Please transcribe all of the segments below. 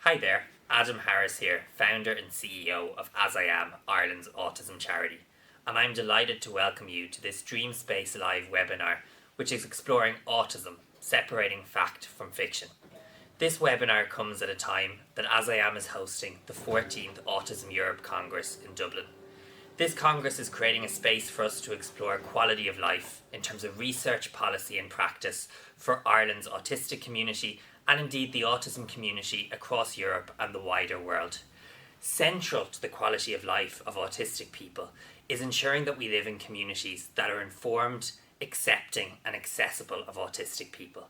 Hi there, Adam Harris here, founder and CEO of AsIAM, Ireland's autism charity, and I'm delighted to welcome you to this Dream Space Live webinar, which is exploring autism, separating fact from fiction. This webinar comes at a time that AsIAM is hosting the 14th Autism Europe Congress in Dublin. This Congress is creating a space for us to explore quality of life in terms of research, policy and practice for Ireland's autistic community and indeed the autism community across Europe and the wider world. Central to the quality of life of autistic people is ensuring that we live in communities that are informed, accepting and accessible of autistic people.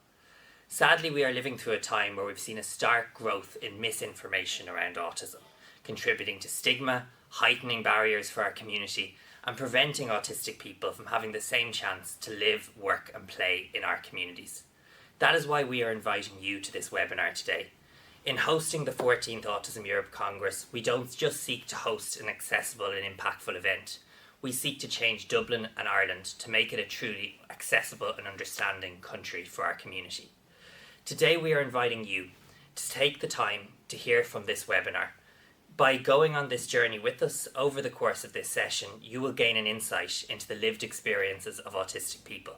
Sadly, we are living through a time where we've seen a stark growth in misinformation around autism, contributing to stigma, heightening barriers for our community, and preventing autistic people from having the same chance to live, work, and play in our communities. That is why we are inviting you to this webinar today. In hosting the 14th Autism Europe Congress, we don't just seek to host an accessible and impactful event. We seek to change Dublin and Ireland to make it a truly accessible and understanding country for our community. Today we are inviting you to take the time to hear from this webinar. By going on this journey with us over the course of this session, you will gain an insight into the lived experiences of autistic people.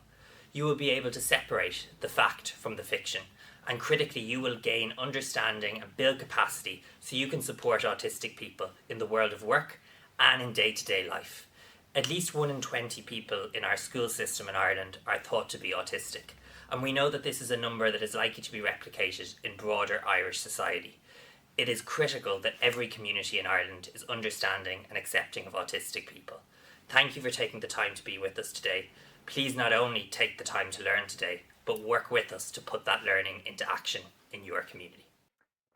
You will be able to separate the fact from the fiction, and critically you will gain understanding and build capacity so you can support autistic people in the world of work and in day-to-day life. At least 1 in 20 people in our school system in Ireland are thought to be autistic, and we know that this is a number that is likely to be replicated in broader Irish society. It is critical that every community in Ireland is understanding and accepting of autistic people. Thank you for taking the time to be with us today. Please not only take the time to learn today, but work with us to put that learning into action in your community.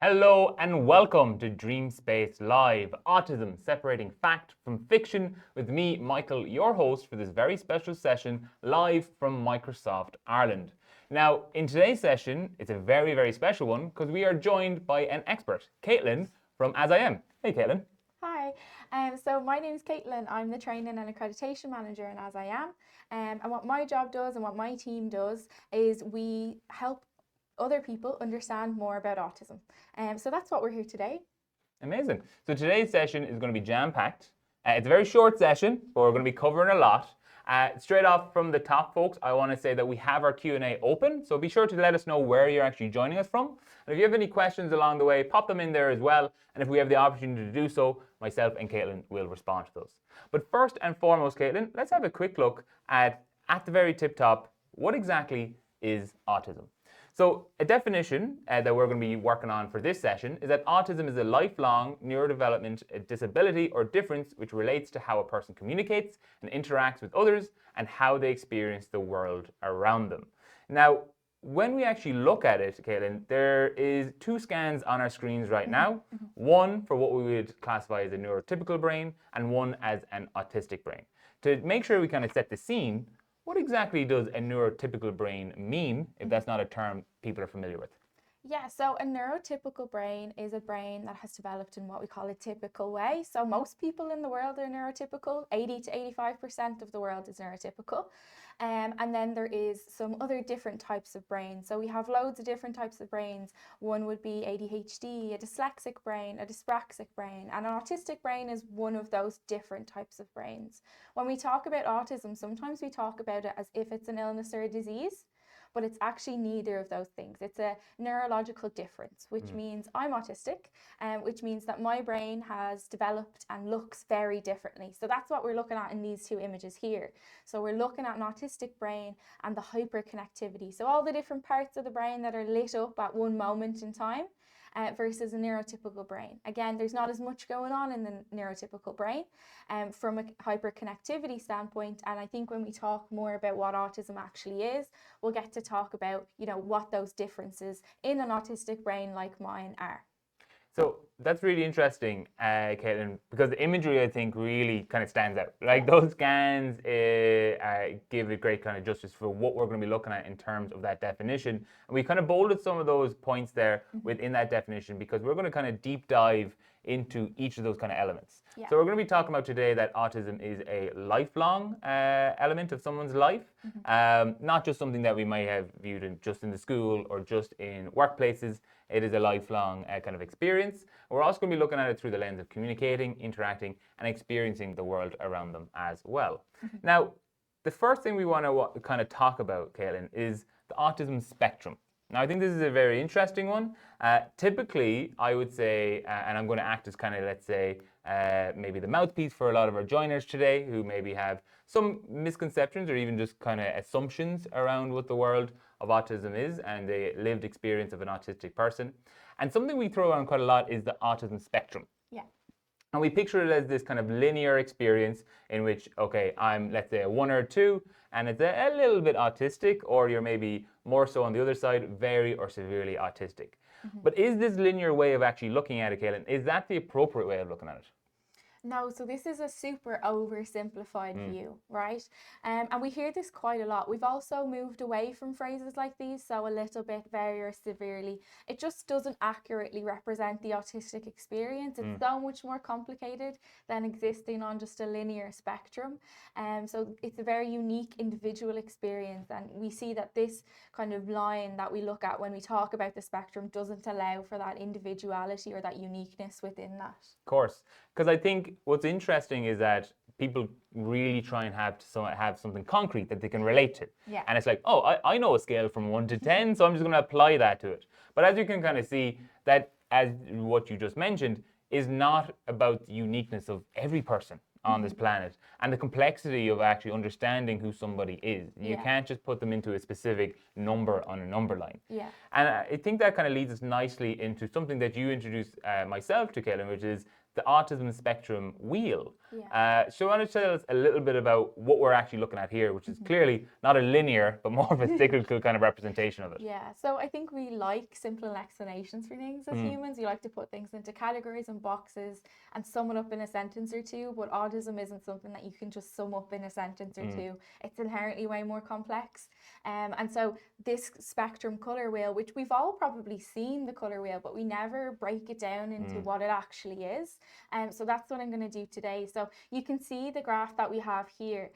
Hello and welcome to Dream Space Live, Autism Separating Fact from Fiction, with me, Michael, your host for this very special session, live from Microsoft Ireland. Now, in today's session, it's a very, very special one because we are joined by an expert, Caitlin from AsIAM. Hey, Caitlin. Hi, so my name is Caitlin. I'm the Training and Accreditation Manager in AsIAM. And what my job does and what my team does is we help other people understand more about autism. So that's what we're here today. Amazing. So today's session is going to be jam-packed. It's a very short session, but we're going to be covering a lot. Straight off from the top, folks, I want to say that we have our Q&A open, so be sure to let us know where you're actually joining us from. And if you have any questions along the way, pop them in there as well. And if we have the opportunity to do so, myself and Caitlin will respond to those. But first and foremost, Caitlin, let's have a quick look at the very tip top, what exactly is autism? So a definition that we're going to be working on for this session is that autism is a lifelong neurodevelopment disability or difference which relates to how a person communicates and interacts with others and how they experience the world around them. Now, when we actually look at it, Caitlin, there is 2 scans on our screens right now. One for what we would classify as a neurotypical brain and one as an autistic brain. To make sure we kind of set the scene, what exactly does a neurotypical brain mean, if that's not a term people are familiar with? Yeah, so a neurotypical brain is a brain that has developed in what we call a typical way. So most people in the world are neurotypical. 80 to 85% of the world is neurotypical. And then there is some other different types of brains. So we have loads of different types of brains. One would be ADHD, a dyslexic brain, a dyspraxic brain, and an autistic brain is one of those different types of brains. When we talk about autism, sometimes we talk about it as if it's an illness or a disease, but it's actually neither of those things. It's a neurological difference, which means I'm autistic, which means that my brain has developed and looks very differently. So that's what we're looking at in these 2 images here. So we're looking at an autistic brain and the hyperconnectivity. So all the different parts of the brain that are lit up at one moment in time. Versus a neurotypical brain. Again, there's not as much going on in the neurotypical brain from a hyperconnectivity standpoint. And I think when we talk more about what autism actually is, we'll get to talk about, what those differences in an autistic brain like mine are. So that's really interesting, Caitlin, because the imagery, I think, really kind of stands out. Like those scans give a great kind of justice for what we're going to be looking at in terms of that definition. And we kind of bolded some of those points there within that definition because we're going to kind of deep dive into each of those kind of elements. Yeah. So we're going to be talking about today that autism is a lifelong element of someone's life, not just something that we might have viewed just in the school or just in workplaces. It is a lifelong kind of experience. We're also going to be looking at it through the lens of communicating, interacting, and experiencing the world around them as well. Now, the first thing we want to kind of talk about, Caitlin, is the autism spectrum. Now, I think this is a very interesting one. Typically, I would say, and I'm going to act as kind of, let's say, maybe the mouthpiece for a lot of our joiners today who maybe have some misconceptions or even just kind of assumptions around what the world of autism is and the lived experience of an autistic person. And something we throw around quite a lot is the autism spectrum. Yeah. And we picture it as this kind of linear experience in which, okay, I'm, let's say, a 1 or a 2, and it's a little bit autistic, or you're maybe more so on the other side, very or severely autistic. But is this linear way of actually looking at it, Caitlin, is that the appropriate way of looking at it? No, so this is a super oversimplified view, right? And we hear this quite a lot. We've also moved away from phrases like these, so a little bit, very or severely. It just doesn't accurately represent the autistic experience. It's so much more complicated than existing on just a linear spectrum. So it's a very unique individual experience, and we see that this kind of line that we look at when we talk about the spectrum doesn't allow for that individuality or that uniqueness within that. Of course, because I think what's interesting is that people really try and have something concrete that they can relate to. Yeah. And it's like, oh, I know a scale from 1 to 10, so I'm just going to apply that to it. But as you can kind of see, that as what you just mentioned is not about the uniqueness of every person on this planet and the complexity of actually understanding who somebody is. You can't just put them into a specific number on a number line. Yeah. And I think that kind of leads us nicely into something that you introduced myself to, Caitlin, which is the autism spectrum wheel. So I want to tell us a little bit about what we're actually looking at here, which is clearly not a linear, but more of a cyclical kind of representation of it. Yeah, so I think we like simple explanations for things as humans. You like to put things into categories and boxes and sum it up in a sentence or two, but autism isn't something that you can just sum up in a sentence or two. It's inherently way more complex. And so this spectrum colour wheel, which we've all probably seen the colour wheel, but we never break it down into what it actually is. So that's what I'm going to do today. So you can see the graph that we have here.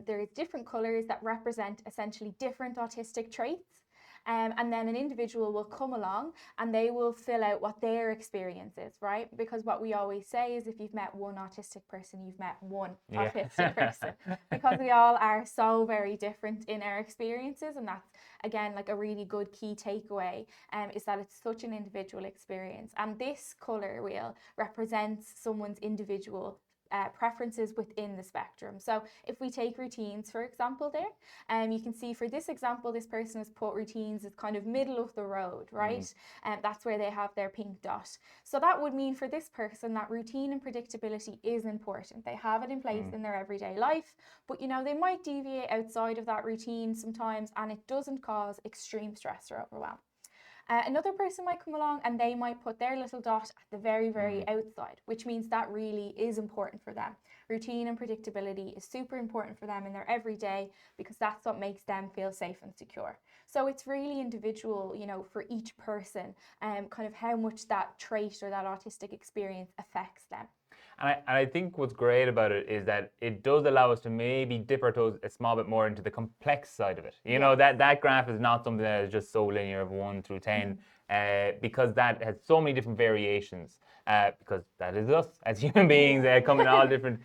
There's different colours that represent essentially different autistic traits. And then an individual will come along and they will fill out what their experience is, right? Because what we always say is if you've met one autistic person, you've met one autistic person. Because we all are so very different in our experiences. And that's, again, like a really good key takeaway is that it's such an individual experience. And this colour wheel represents someone's individual preferences within the spectrum. So if we take routines, for example, there, you can see for this example, this person has put routines as kind of middle of the road, right? And that's where they have their pink dot. So that would mean for this person that routine and predictability is important. They have it in place in their everyday life, but you know, they might deviate outside of that routine sometimes, and it doesn't cause extreme stress or overwhelm. Another person might come along and they might put their little dot at the very, very outside, which means that really is important for them. Routine and predictability is super important for them in their everyday because that's what makes them feel safe and secure. So it's really individual, you know, for each person, kind of how much that trait or that autistic experience affects them. And I think what's great about it is that it does allow us to maybe dip our toes a small bit more into the complex side of it. You know, that graph is not something that is just so linear of 1 through 10, because that has so many different variations, because that is us as human beings come in all different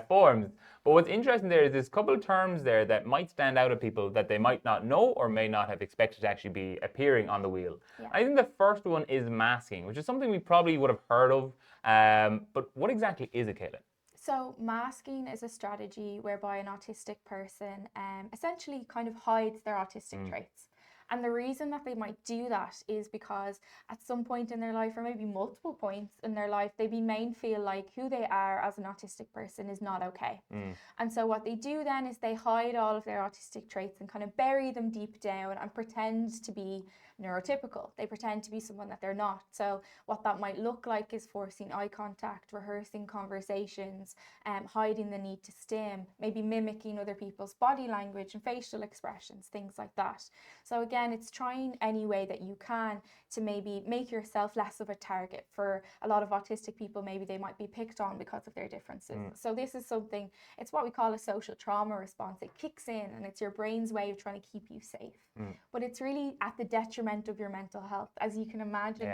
forms. But what's interesting there is there's a couple of terms there that might stand out at people that they might not know or may not have expected to actually be appearing on the wheel. I think the first one is masking, which is something we probably would have heard of. But what exactly is it, Caitlin? So masking is a strategy whereby an autistic person essentially kind of hides their autistic traits. And the reason that they might do that is because at some point in their life, or maybe multiple points in their life, they may feel like who they are as an autistic person is not okay. And so what they do then is they hide all of their autistic traits and kind of bury them deep down and pretend to be neurotypical. They pretend to be someone that they're not. So what that might look like is forcing eye contact, rehearsing conversations, hiding the need to stim, maybe mimicking other people's body language and facial expressions, things like that. So again, again, it's trying any way that you can to maybe make yourself less of a target. For a lot of autistic people, maybe they might be picked on because of their differences. So this is something, it's what we call a social trauma response. It kicks in and it's your brain's way of trying to keep you safe. But it's really at the detriment of your mental health, as you can imagine.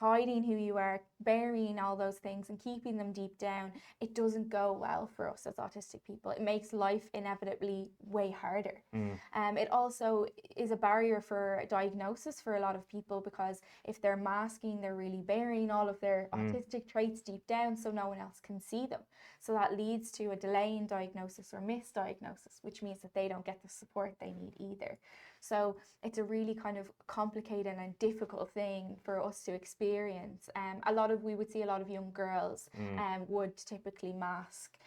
Hiding who you are, burying all those things and keeping them deep down, it doesn't go well for us as autistic people. It makes life inevitably way harder. It also is a barrier for diagnosis for a lot of people, because if they're masking, they're really burying all of their autistic traits deep down so no one else can see them. So that leads to a delay in diagnosis or misdiagnosis, which means that they don't get the support they need either. So it's a really kind of complicated and difficult thing for us to experience. We would see a lot of young girls would typically mask,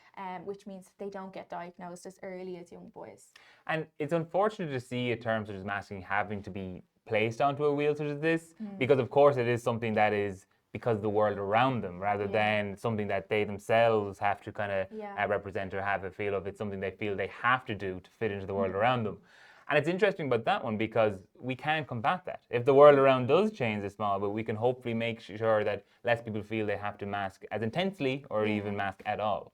which means they don't get diagnosed as early as young boys. And it's unfortunate to see a term such as masking having to be placed onto a wheel such as this, because of course it is something that is because of the world around them, rather than something that they themselves have to kind of represent or have a feel of. It's something they feel they have to do to fit into the world around them. And it's interesting about that one because we can combat that. If the world around does change a small bit, we can hopefully make sure that less people feel they have to mask as intensely or even mask at all.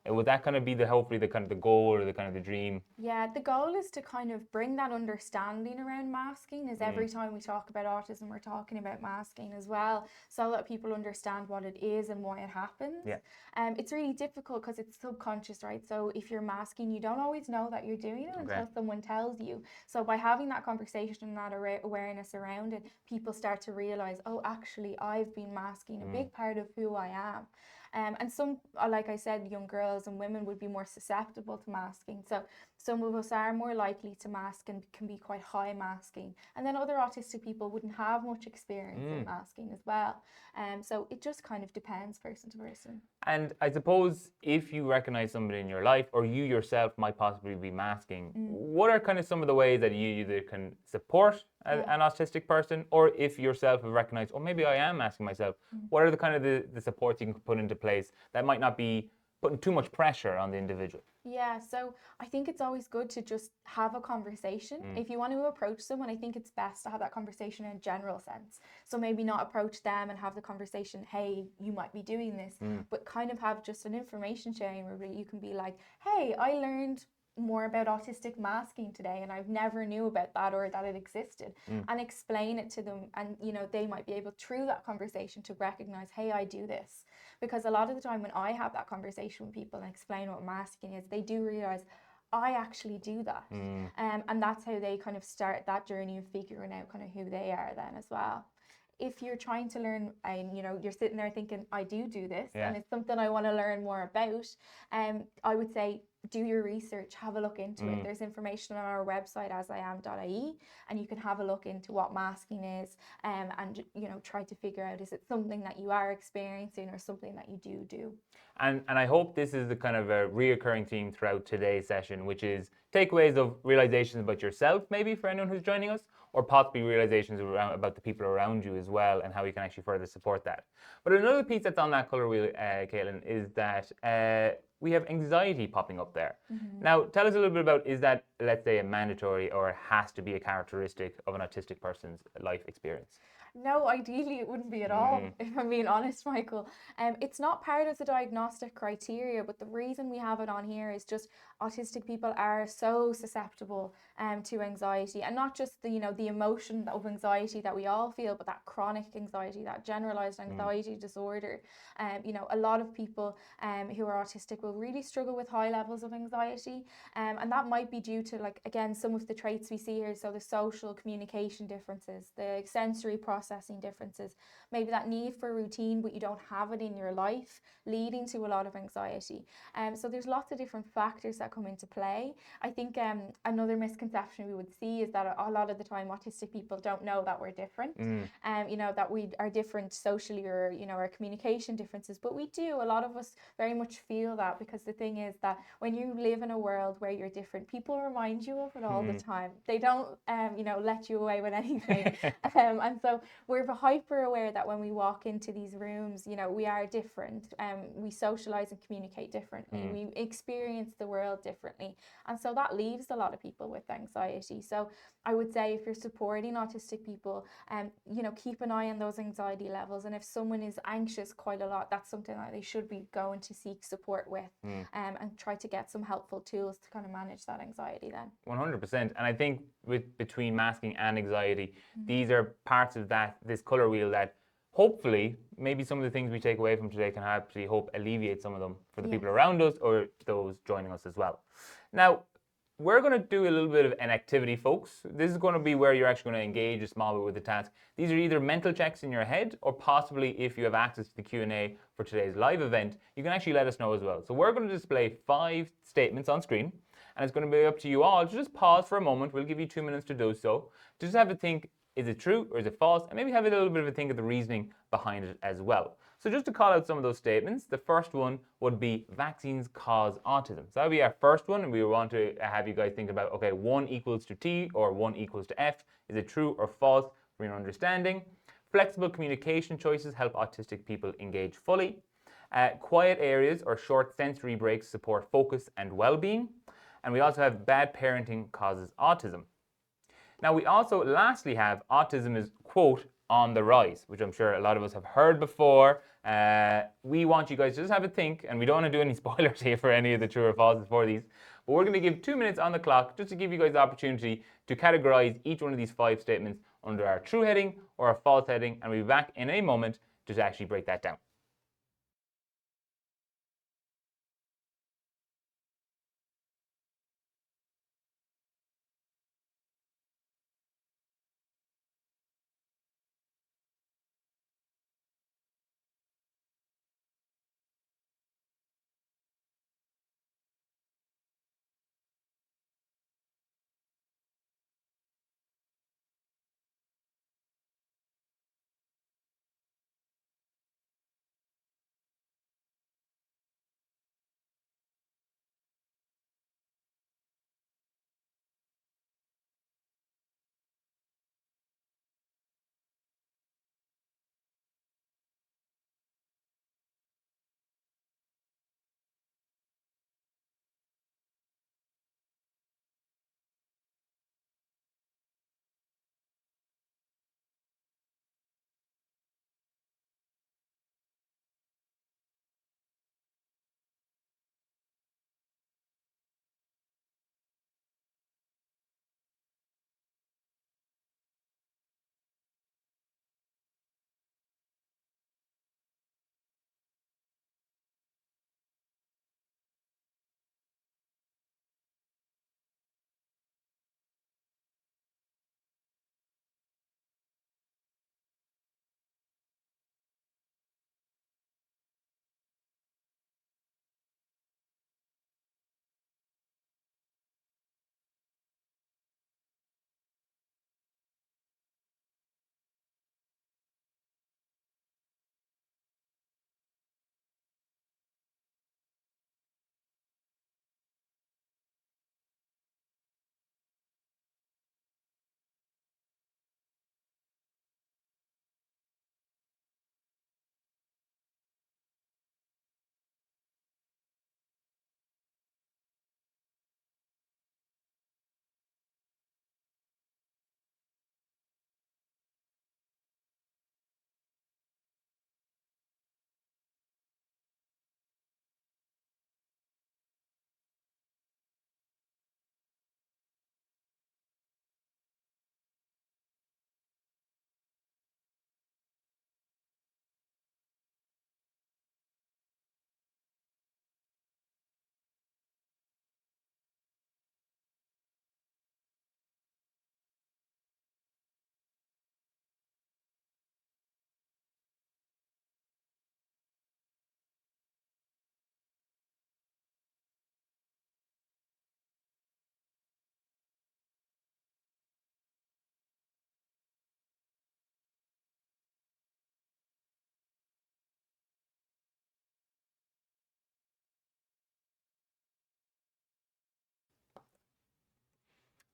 Would that kind of be hopefully the kind of the goal or the kind of the dream? Yeah, the goal is to kind of bring that understanding around masking, as every time we talk about autism, we're talking about masking as well, so that people understand what it is and why it happens. It's really difficult because it's subconscious, right? So if you're masking, you don't always know that you're doing it until someone tells you. So by having that conversation and that awareness around it, people start to realize, oh, actually, I've been masking a big part of who I am. And some, like I said, young girls and women would be more susceptible to masking. So some of us are more likely to mask and can be quite high masking. And then other autistic people wouldn't have much experience in masking as well. So it just kind of depends person to person. And I suppose if you recognize somebody in your life, or you yourself might possibly be masking, what are kind of some of the ways that you either can support an autistic person, or if yourself have recognized, oh, maybe I am masking myself, what are the kind of the supports you can put into place that might not be putting too much pressure on the individual? Yeah, so I think it's always good to just have a conversation. If you want to approach someone, I think it's best to have that conversation in a general sense. So maybe not approach them and have the conversation, hey, you might be doing this, but kind of have just an information sharing where you can be like, hey, I learned more about autistic masking today and I've never knew about that or that it existed, and explain it to them, and they might be able through that conversation to recognize, hey, I do this. Because a lot of the time when I have that conversation with people and explain what masking is, they do realize I actually do that. And that's how they kind of start that journey of figuring out kind of who they are then as well. If you're trying to learn and you're sitting there thinking, I do this and it's something I want to learn more about, I would say do your research, have a look into it. There's information on our website, AsIAm.ie, and you can have a look into what masking is, and try to figure out, is it something that you are experiencing or something that you do. And I hope this is the kind of a reoccurring theme throughout today's session, which is takeaways of realizations about yourself, maybe for anyone who's joining us, or possibly realizations about the people around you as well, and how you can actually further support that. But another piece that's on that colour wheel, Caitlin, is that we have anxiety popping up there. Now, tell us a little bit about, is that, let's say, a mandatory or has to be a characteristic of an autistic person's life experience? No, ideally it wouldn't be at all, if I'm being honest, Michael. It's not part of the diagnostic criteria, but the reason we have it on here is just autistic people are so susceptible to anxiety, and not just the emotion of anxiety that we all feel, but that chronic anxiety, that generalized anxiety disorder. A lot of people who are autistic will really struggle with high levels of anxiety, and that might be due to, like, again, some of the traits we see here. So the social communication differences, the sensory processing differences, maybe that need for routine but you don't have it in your life, leading to a lot of anxiety. So there's lots of different factors that come into play. I think another misconception we would see is that a lot of the time autistic people don't know that we're different, that we are different socially, or our communication differences, but we do. A lot of us very much feel that, because the thing is that when you live in a world where you're different, people remind you of it all the time. They don't let you away with anything. And so we're hyper aware that when we walk into these rooms, you know, we are different. We socialize and communicate differently. We experience the world differently. And so that leaves a lot of people with anxiety. So I would say if you're supporting autistic people, you know, keep an eye on those anxiety levels. And if someone is anxious quite a lot, that's something that they should be going to seek support with, and try to get some helpful tools to kind of manage that anxiety then. 100%. And I think between masking and anxiety, these are parts of this color wheel that hopefully maybe some of the things we take away from today can actually alleviate some of them for the people around us or those joining us as well. Now, we're going to do a little bit of an activity, folks. This is going to be where you're actually going to engage a small bit with the task. These are either mental checks in your head, or possibly if you have access to the Q&A for today's live event, you can actually let us know as well. So we're going to display 5 statements on screen, and it's going to be up to you all to just pause for a moment. We'll give you 2 minutes to do so. Just have a think, is it true or is it false? And maybe have a little bit of a think of the reasoning behind it as well. So just to call out some of those statements, the first one would be vaccines cause autism. So that would be our first one, and we want to have you guys think about, okay, 1 equals to T or 1 equals to F. Is it true or false for your understanding? Flexible communication choices help autistic people engage fully. Quiet areas or short sensory breaks support focus and well-being. And we also have bad parenting causes autism. Now we also lastly have autism is, quote, on the rise, which I'm sure a lot of us have heard before. We want you guys to just have a think, and we don't want to do any spoilers here for any of the true or falses for these, but we're going to give 2 minutes on the clock just to give you guys the opportunity to categorize each one of these 5 statements under our true heading or a false heading, and we'll be back in a moment to actually break that down.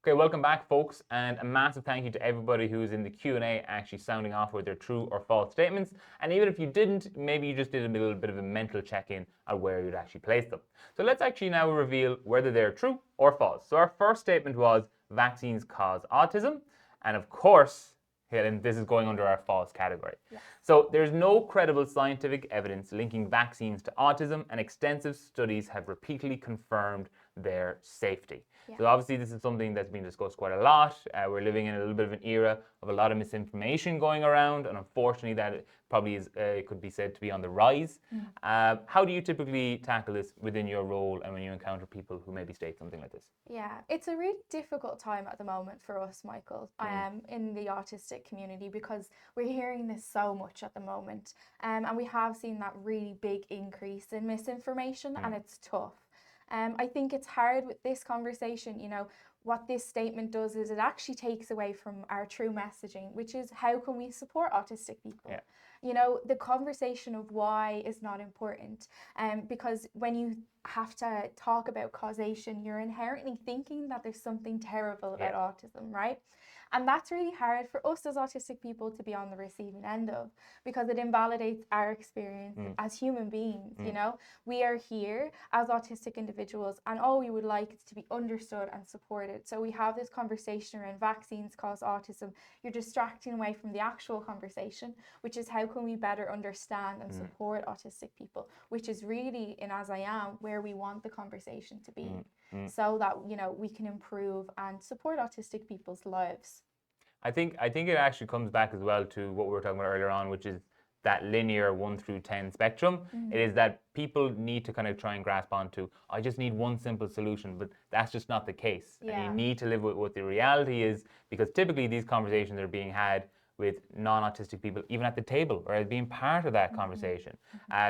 Okay, welcome back, folks, and a massive thank you to everybody who's in the Q&A actually sounding off with their true or false statements. And even if you didn't, maybe you just did a little bit of a mental check-in on where you'd actually place them. So let's actually now reveal whether they're true or false. So our first statement was vaccines cause autism, and of course, Helen, this is going under our false category. Yes. So there's no credible scientific evidence linking vaccines to autism, and extensive studies have repeatedly confirmed their safety. Yeah. So obviously this is something that's been discussed quite a lot. We're living in a little bit of an era of a lot of misinformation going around, and unfortunately that probably is could be said to be on the rise. How do you typically tackle this within your role and when you encounter people who maybe state something like this? Yeah, it's a really difficult time at the moment for us, Michael, in the autistic community, because we're hearing this so much at the moment. And we have seen that really big increase in misinformation, and it's tough. I think it's hard with this conversation, what this statement does is it actually takes away from our true messaging, which is how can we support autistic people? Yeah. The conversation of why is not important. Because when you have to talk about causation, you're inherently thinking that there's something terrible about autism, right? And that's really hard for us as autistic people to be on the receiving end of, because it invalidates our experience as human beings. We are here as autistic individuals, and all we would like is to be understood and supported. So we have this conversation around vaccines cause autism. You're distracting away from the actual conversation, which is how can we better understand and support autistic people, which is really in AsIAm where we want the conversation to be, so that we can improve and support autistic people's lives. I think it actually comes back as well to what we were talking about earlier on, which is that linear 1 through 10 spectrum. It is that people need to kind of try and grasp onto, I just need one simple solution, but that's just not the case. Yeah. And you need to live with what the reality is, because typically these conversations are being had with non-autistic people, even at the table, or as being part of that conversation.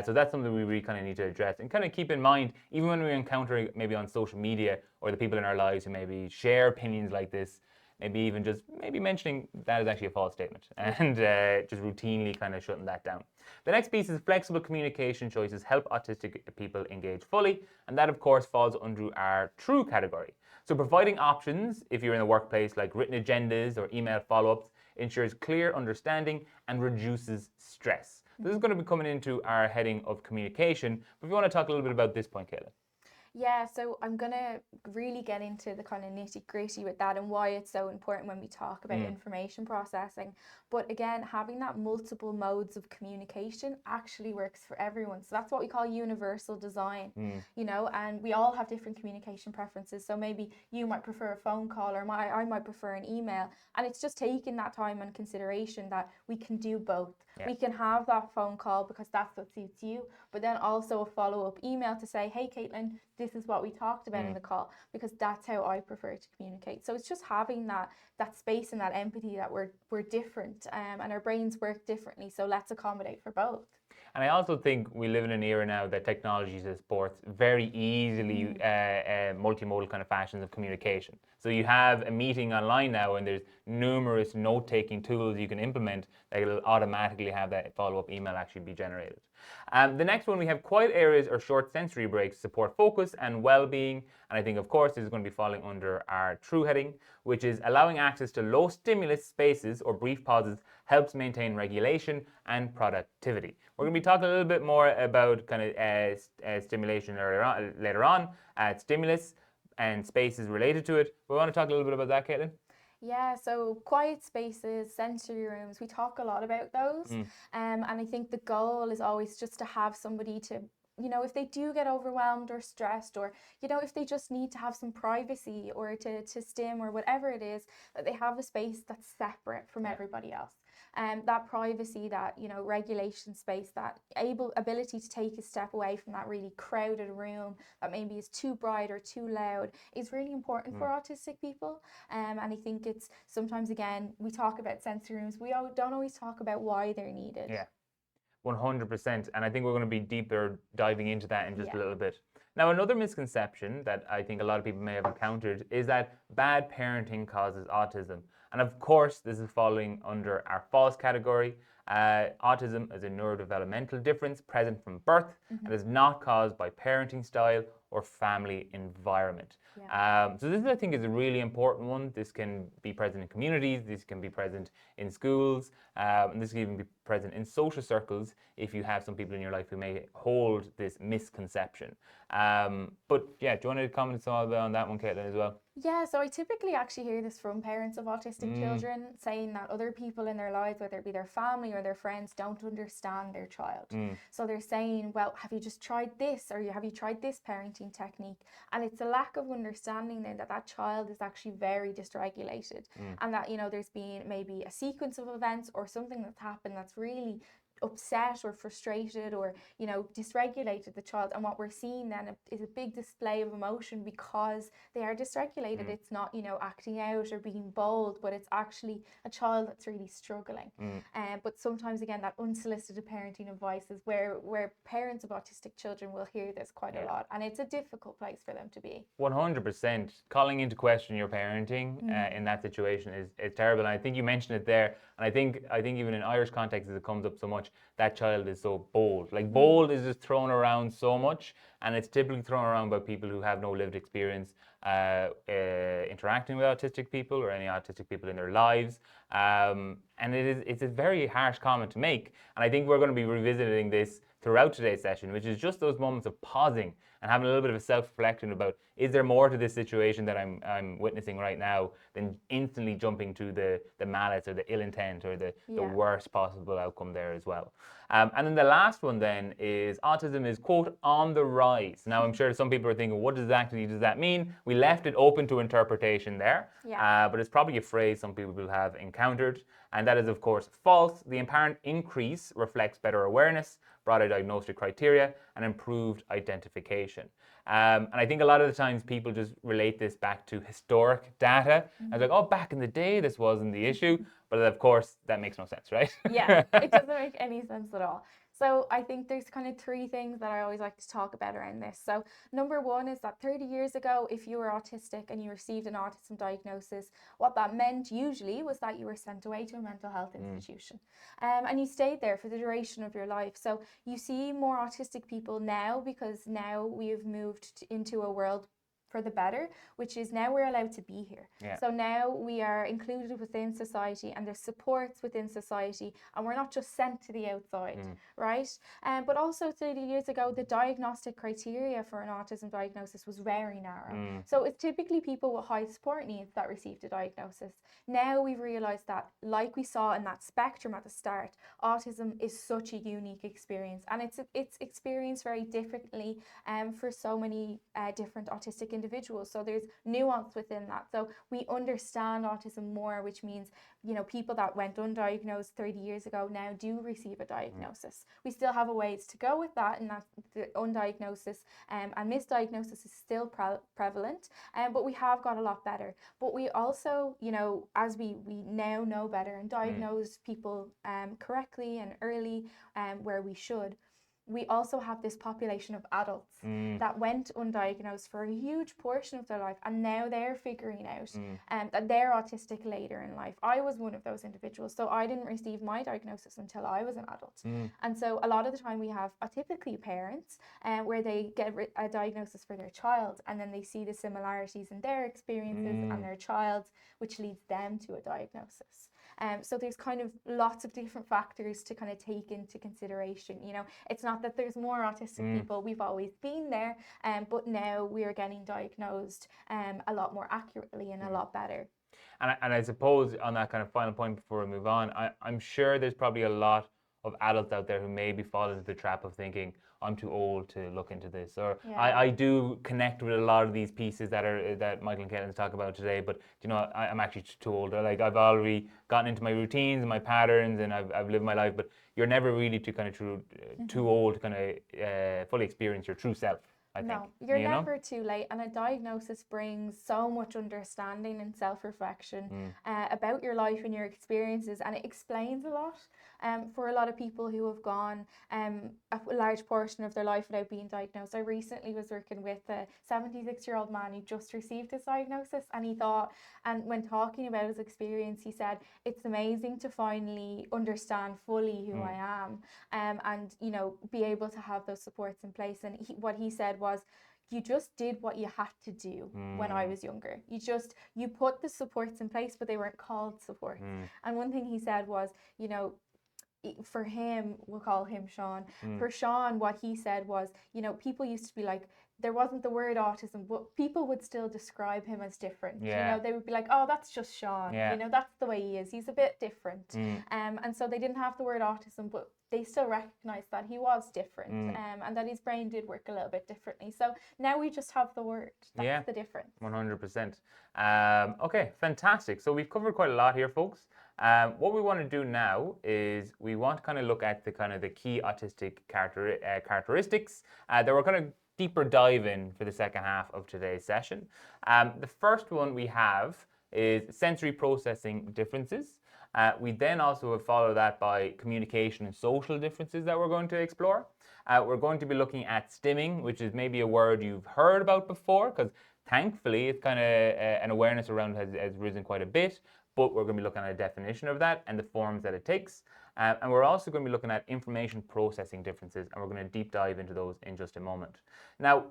So that's something we really kind of need to address and kind of keep in mind, even when we encounter maybe on social media or the people in our lives who maybe share opinions like this, maybe even just mentioning that is actually a false statement, and just routinely kind of shutting that down. The next piece is flexible communication choices help autistic people engage fully, and that of course falls under our true category. So providing options, if you're in the workplace, like written agendas or email follow-ups, ensures clear understanding and reduces stress. This is going to be coming into our heading of communication, but if you want to talk a little bit about this point, Kayla. Yeah, so I'm going to really get into the kind of nitty-gritty with that and why it's so important when we talk about information processing. But again, having that multiple modes of communication actually works for everyone. So that's what we call universal design, and we all have different communication preferences. So maybe you might prefer a phone call, or I might prefer an email. And it's just taking that time and consideration that we can do both. Yeah. We can have that phone call because that's what suits you, but then also a follow-up email to say, hey, Caitlin, this is what we talked about in the call, because that's how I prefer to communicate. So it's just having that space and that empathy that we're different, and our brains work differently. So let's accommodate for both. And I also think we live in an era now that technology supports very easily multimodal kind of fashions of communication. So you have a meeting online now, and there's numerous note-taking tools you can implement that will automatically have that follow-up email actually be generated. The next one, we have quiet areas or short sensory breaks support focus and well-being. And I think, of course, this is going to be falling under our true heading, which is allowing access to low stimulus spaces or brief pauses helps maintain regulation and productivity. We're going to be talking a little bit more about kind of stimulation later on, stimulus and spaces related to it. We want to talk a little bit about that, Caitlin. Yeah, so quiet spaces, sensory rooms, we talk a lot about those. And I think the goal is always just to have somebody to, if they do get overwhelmed or stressed, or, if they just need to have some privacy or to stim or whatever it is, that they have a space that's separate from everybody else. That privacy, that, regulation space, that ability to take a step away from that really crowded room that maybe is too bright or too loud is really important for autistic people. And I think it's sometimes, again, we talk about sensory rooms, we don't always talk about why they're needed. Yeah, 100%. And I think we're going to be deeper diving into that in just a little bit. Now, another misconception that I think a lot of people may have encountered is that bad parenting causes autism. And of course, this is falling under our false category. Autism is a neurodevelopmental difference present from birth and is not caused by parenting style or family environment. Yeah. So this, I think, is a really important one. This can be present in communities, this can be present in schools, and this can even be present in social circles if you have some people in your life who may hold this misconception. But yeah, do you want to comment on that one, Caitlin, as well? Yeah, so I typically actually hear this from parents of autistic children saying that other people in their lives, whether it be their family or their friends, don't understand their child. So they're saying, well, have you just tried this, or have you tried this parenting technique? And it's a lack of understanding then that that child is actually very dysregulated, and that, you know, there's been maybe a sequence of events or something that's happened that's really upset or frustrated or, you know, dysregulated the child. And what we're seeing then is a big display of emotion because they are dysregulated. It's not, you know, acting out or being bold, but it's actually a child that's really struggling. But sometimes again, that unsolicited parenting advice is where parents of autistic children will hear this quite a lot, and it's a difficult place for them to be. 100%. Calling into question your parenting in that situation is terrible. And I think you mentioned it there. And I think even in Irish contexts, it comes up so much. That child is so bold. Like, bold is just thrown around so much, and it's typically thrown around by people who have no lived experience interacting with autistic people or any autistic people in their lives. And it's a very harsh comment to make. And I think we're going to be revisiting this throughout today's session, which is just those moments of pausing and having a little bit of a self-reflection about, is there more to this situation that I'm witnessing right now than instantly jumping to the malice or the ill intent or the worst possible outcome there as well. And then the last one then is autism is, quote, on the rise. Now, I'm sure some people are thinking, what exactly does that mean? We left it open to interpretation there, but it's probably a phrase some people will have encountered. And that is, of course, false. The apparent increase reflects better awareness, broader diagnostic criteria, and improved identification. And I think a lot of the times people just relate this back to historic data. And like, oh, back in the day, this wasn't the issue. But of course, that makes no sense, right? Yeah, it doesn't make any sense at all. So I think there's kind of three things that I always like to talk about around this. So number one is that 30 years ago, if you were autistic and you received an autism diagnosis, what that meant usually was that you were sent away to a mental health institution. And you stayed there for the duration of your life. So you see more autistic people now because now we have moved into a world for the better, which is now we're allowed to be here. So now we are included within society, and there's supports within society, and we're not just sent to the outside, right? But also 30 years ago, the diagnostic criteria for an autism diagnosis was very narrow. So it's typically people with high support needs that received a diagnosis. Now we've realized that, like we saw in that spectrum at the start, autism is such a unique experience, and it's experienced very differently for so many different autistic individuals. So there's nuance within that. So we understand autism more, which means, you know, people that went undiagnosed 30 years ago now do receive a diagnosis. We still have a ways to go with that, and that the undiagnosis and misdiagnosis is still prevalent, but we have got a lot better. But we also, you know, as we now know better and diagnose people correctly and early where we should, we also have this population of adults that went undiagnosed for a huge portion of their life, and now they're figuring out that they're autistic later in life. I was one of those individuals, so I didn't receive my diagnosis until I was an adult. And so a lot of the time we have typically parents where they get a diagnosis for their child, and then they see the similarities in their experiences and their child's, which leads them to a diagnosis. So there's kind of lots of different factors to kind of take into consideration. You know, it's not that there's more autistic people, we've always been there, but now we are getting diagnosed a lot more accurately and a lot better. And I suppose on that kind of final point before we move on, I'm sure there's probably a lot of adults out there who maybe fall into the trap of thinking, I'm too old to look into this, or I do connect with a lot of these pieces that Michael and Caitlin's talk about today, but you know, I'm actually too old. Like, I've already gotten into my routines and my patterns, and I've lived my life, but you're never really too old to kind of fully experience your true self. I think. No, you're never too late, and a diagnosis brings so much understanding and self-reflection about your life and your experiences, and it explains a lot for a lot of people who have gone a large portion of their life without being diagnosed. I recently was working with a 76-year-old man who just received his diagnosis, and he thought, and when talking about his experience, he said, it's amazing to finally understand fully who I am, and, you know, be able to have those supports in place. And what he said was, you just did what you had to do when I was younger. You put the supports in place, but they weren't called supports. And one thing he said was, you know, for him, we'll call him Sean. For Sean, what he said was, you know, people used to be like, there wasn't the word autism, but people would still describe him as different. You know, they would be like, oh, that's just Sean. You know, that's the way he is. He's a bit different. And so they didn't have the word autism, but they still recognized that he was different and that his brain did work a little bit differently. So now we just have the word. That's the difference. 100%. Okay, fantastic. So we've covered quite a lot here, folks. What we want to do now is we want to kind of look at the key autistic characteristics that we're going to deeper dive in for the second half of today's session. The first one we have is sensory processing differences. We then also will follow that by communication and social differences that we're going to explore. We're going to be looking at stimming, which is maybe a word you've heard about before, because thankfully it's kind of an awareness around has risen quite a bit, but we're going to be looking at a definition of that and the forms that it takes. And we're also going to be looking at information processing differences, and we're going to deep dive into those in just a moment. Now,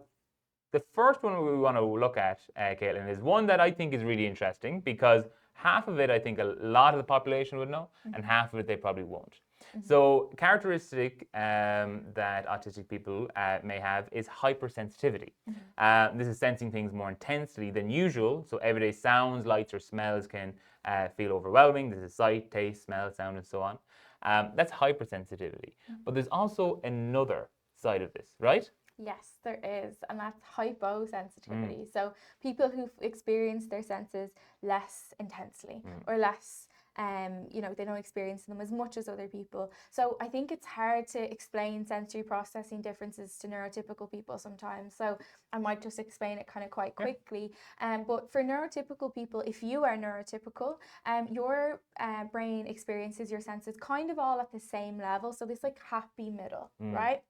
the first one we want to look at, Caitlin, is one that I think is really interesting because half of it I think a lot of the population would know, and half of it they probably won't. So, characteristic that autistic people may have is hypersensitivity. This is sensing things more intensely than usual. So, everyday sounds, lights, or smells can feel overwhelming. This is sight, taste, smell, sound, and so on. That's hypersensitivity. But there's also another side of this, right? Yes, there is, and that's hyposensitivity. So people who experience their senses less intensely or less, you know, they don't experience them as much as other people. So I think it's hard to explain sensory processing differences to neurotypical people sometimes. So I might just explain it kind of quite quickly. But for neurotypical people, if you are neurotypical, your brain experiences your senses kind of all at the same level. So this like happy middle, right?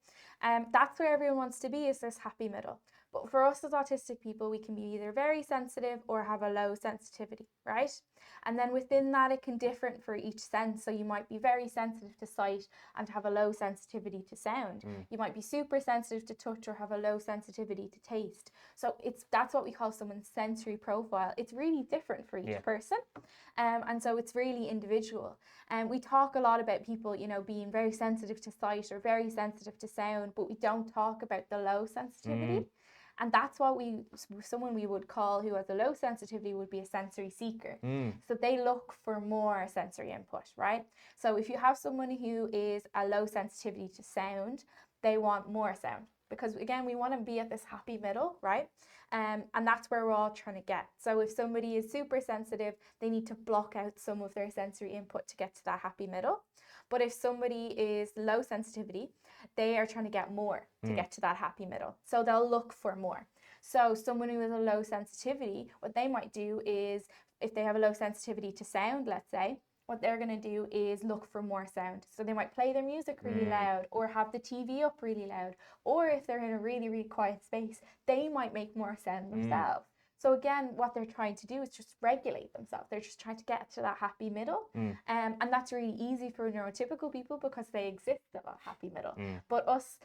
That's where everyone wants to be, is this happy middle. But for us as autistic people, we can be either very sensitive or have a low sensitivity, right? And then within that, it can differ for each sense. So you might be very sensitive to sight and have a low sensitivity to sound. You might be super sensitive to touch or have a low sensitivity to taste. So that's what we call someone's sensory profile. It's really different for each person. And so it's really individual. And we talk a lot about people, you know, being very sensitive to sight or very sensitive to sound, but we don't talk about the low sensitivity. And that's what someone we would call who has a low sensitivity would be a sensory seeker. So they look for more sensory input, right? So if you have someone who is a low sensitivity to sound, they want more sound. Because again, we want to be at this happy middle, right? And that's where we're all trying to get. So if somebody is super sensitive, they need to block out some of their sensory input to get to that happy middle. But if somebody is low sensitivity, they are trying to get more to get to that happy middle. So they'll look for more. So someone who has a low sensitivity, what they might do is, if they have a low sensitivity to sound, let's say, what they're going to do is look for more sound. So they might play their music really loud or have the TV up really loud. Or if they're in a really, really quiet space, they might make more sound themselves. So again, what they're trying to do is just regulate themselves. They're just trying to get to that happy middle. And that's really easy for neurotypical people because they exist at that happy middle. But us,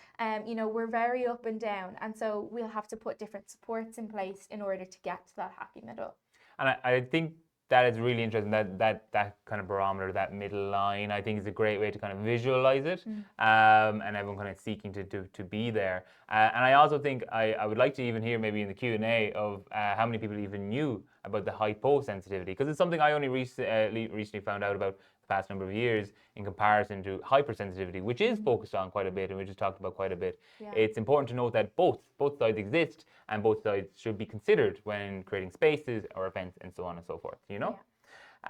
you know, we're very up and down. And so we'll have to put different supports in place in order to get to that happy middle. And I think that is really interesting, that kind of barometer, that middle line, I think is a great way to kind of visualize it, and everyone kind of seeking to be there. And I also think I would like to even hear maybe in the Q&A of how many people even knew about the hyposensitivity, because it's something I only recently found out about the past number of years in comparison to hypersensitivity, which is focused on quite a bit and which is talked about quite a bit. It's important to note that both sides exist and both sides should be considered when creating spaces or events and so on and so forth, you know?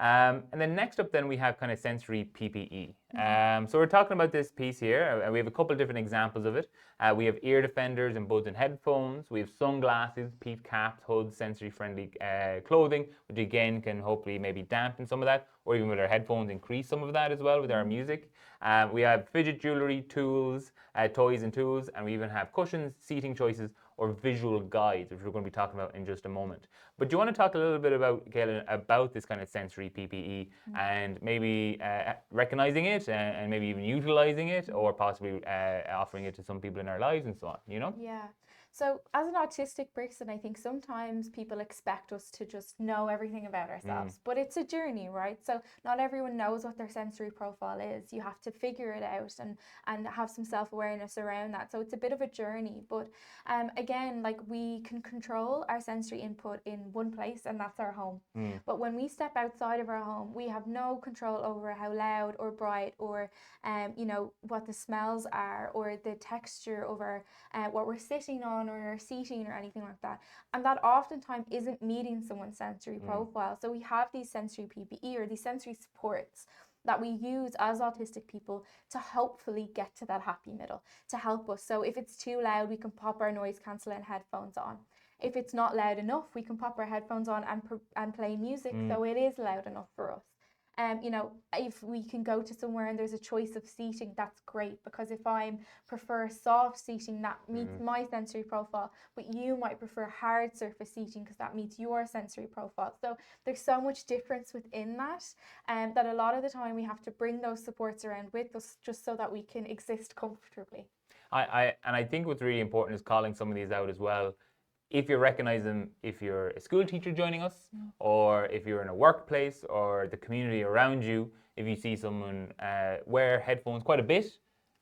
And then next up then we have kind of sensory PPE. So we're talking about this piece here. We have a couple of different examples of it. We have ear defenders and buds and headphones. We have sunglasses, PEEP caps, hoods, sensory friendly clothing, which again can hopefully maybe dampen some of that, or even with our headphones increase some of that as well with our music. We have fidget jewelry, tools, toys and tools, and we even have cushions, seating choices, or visual guides, which we're going to be talking about in just a moment. But do you want to talk a little bit about, Caitlin, about this kind of sensory PPE and maybe recognizing it and maybe even utilizing it, or possibly offering it to some people in our lives and so on, you know? Yeah. So, as an autistic person, I think sometimes people expect us to just know everything about ourselves, but it's a journey, right? So, not everyone knows what their sensory profile is. You have to figure it out and have some self-awareness around that. So, it's a bit of a journey, but again, like we can control our sensory input in one place, and that's our home. But when we step outside of our home, we have no control over how loud or bright or what the smells are or the texture over what we're sitting on or our seating or anything like that. And that oftentimes isn't meeting someone's sensory profile. So we have these sensory PPE or these sensory supports that we use as autistic people to hopefully get to that happy middle, to help us. So if it's too loud, we can pop our noise cancelling headphones on. If it's not loud enough, we can pop our headphones on and play music so it is loud enough for us. If we can go to somewhere and there's a choice of seating, that's great, because if I prefer soft seating, that meets my sensory profile, but you might prefer hard surface seating because that meets your sensory profile. So there's so much difference within that, that a lot of the time we have to bring those supports around with us just so that we can exist comfortably. I think what's really important is calling some of these out as well. If you recognize them, if you're a school teacher joining us, or if you're in a workplace or the community around you, if you see someone wear headphones quite a bit,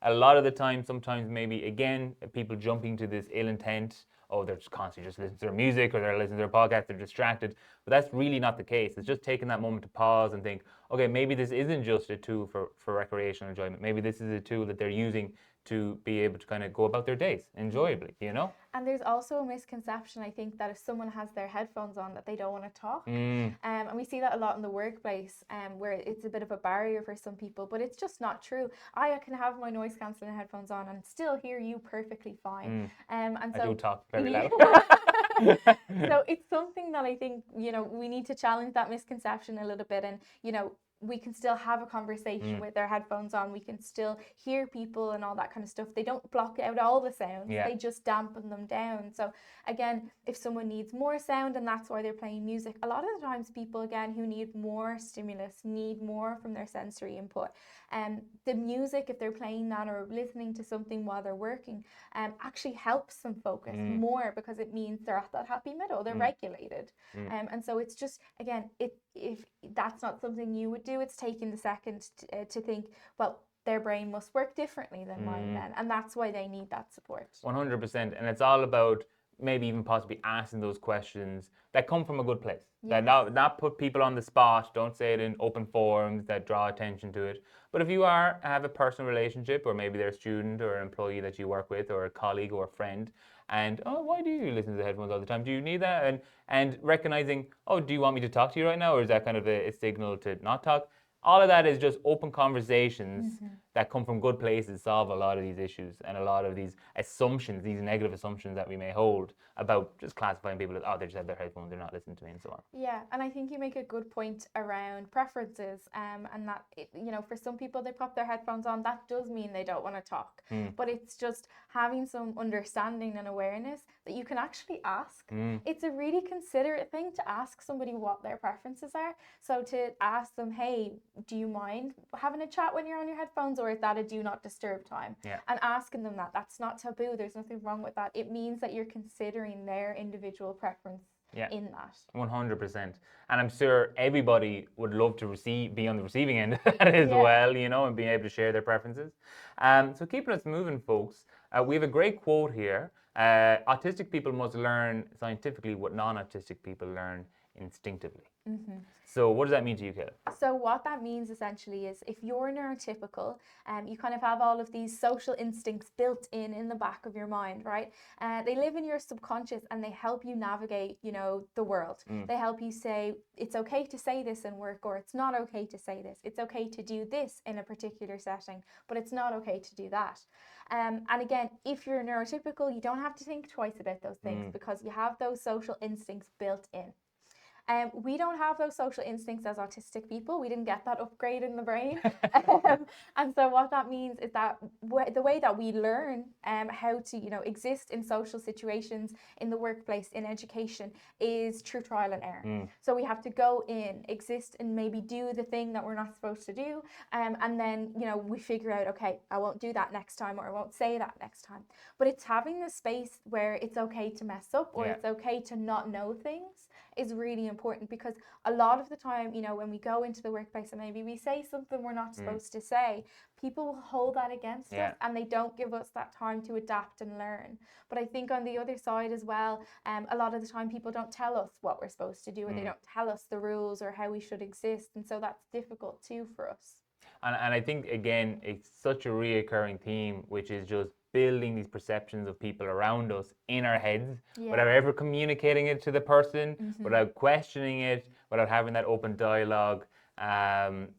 a lot of the time, sometimes maybe, again, people jumping to this ill intent, oh, they're just constantly just listening to their music or they're listening to their podcast, they're distracted. But that's really not the case. It's just taking that moment to pause and think, okay, maybe this isn't just a tool for recreational enjoyment. Maybe this is a tool that they're using to be able to kind of go about their days enjoyably, And there's also a misconception, I think, that if someone has their headphones on, that they don't want to talk. And we see that a lot in the workplace, where it's a bit of a barrier for some people, but it's just not true. I can have my noise cancelling headphones on and still hear you perfectly fine. And so I do talk very loud. So it's something that I think, we need to challenge that misconception a little bit, and, we can still have a conversation with our headphones on. We can still hear people and all that kind of stuff. They don't block out all the sounds. They just dampen them down. So again, if someone needs more sound and that's why they're playing music, a lot of the times people, again, who need more stimulus, need more from their sensory input. The music, if they're playing that or listening to something while they're working, actually helps them focus more, because it means they're at that happy middle, they're regulated. And so it's just, again, if that's not something you would do, it's taking the second to think, well, their brain must work differently than mine then, and that's why they need that support. 100%, and it's all about maybe even possibly asking those questions that come from a good place. That not put people on the spot. Don't say it in open forums that draw attention to it. But if you have a personal relationship, or maybe they're a student or an employee that you work with, or a colleague or a friend, and why do you listen to the headphones all the time? Do you need that? And recognizing, do you want me to talk to you right now, or is that kind of a signal to not talk? All of that is just open conversations that come from good places, solve a lot of these issues and a lot of these assumptions, these negative assumptions that we may hold about just classifying people as, they just have their headphones, they're not listening to me, and so on. Yeah, and I think you make a good point around preferences, and that, for some people, they pop their headphones on, that does mean they don't want to talk. But it's just having some understanding and awareness that you can actually ask. It's a really considerate thing to ask somebody what their preferences are. So to ask them, hey, do you mind having a chat when you're on your headphones, or is that a do not disturb time? And asking them that's not taboo. There's nothing wrong with that. It means that you're considering their individual preference in that. 100%. And I'm sure everybody would love to be on the receiving end of that as well, and being able to share their preferences. So keeping us moving, folks, we have a great quote here. Autistic people must learn scientifically what non-autistic people learn instinctively. So what does that mean to you, Kayla? So what that means essentially is, if you're neurotypical, you kind of have all of these social instincts built in the back of your mind, right? They live in your subconscious and they help you navigate, the world. They help you say, it's okay to say this in work, or it's not okay to say this. It's okay to do this in a particular setting, but it's not okay to do that. And again, if you're neurotypical, you don't have to think twice about those things because you have those social instincts built in. We don't have those social instincts as autistic people. We didn't get that upgrade in the brain. And so what that means is that the way that we learn how to, exist in social situations, in the workplace, in education, is through trial and error. So we have to go in, exist, and maybe do the thing that we're not supposed to do. And then, we figure out, okay, I won't do that next time, or I won't say that next time. But it's having this space where it's okay to mess up, or it's okay to not know things, is really important, because a lot of the time, when we go into the workplace and maybe we say something we're not supposed to say, people will hold that against us, and they don't give us that time to adapt and learn. But I think on the other side as well, a lot of the time people don't tell us what we're supposed to do, or they don't tell us the rules or how we should exist, and so that's difficult too for us. And I think, again, it's such a reoccurring theme, which is just building these perceptions of people around us in our heads without ever communicating it to the person, without questioning it, without having that open dialogue.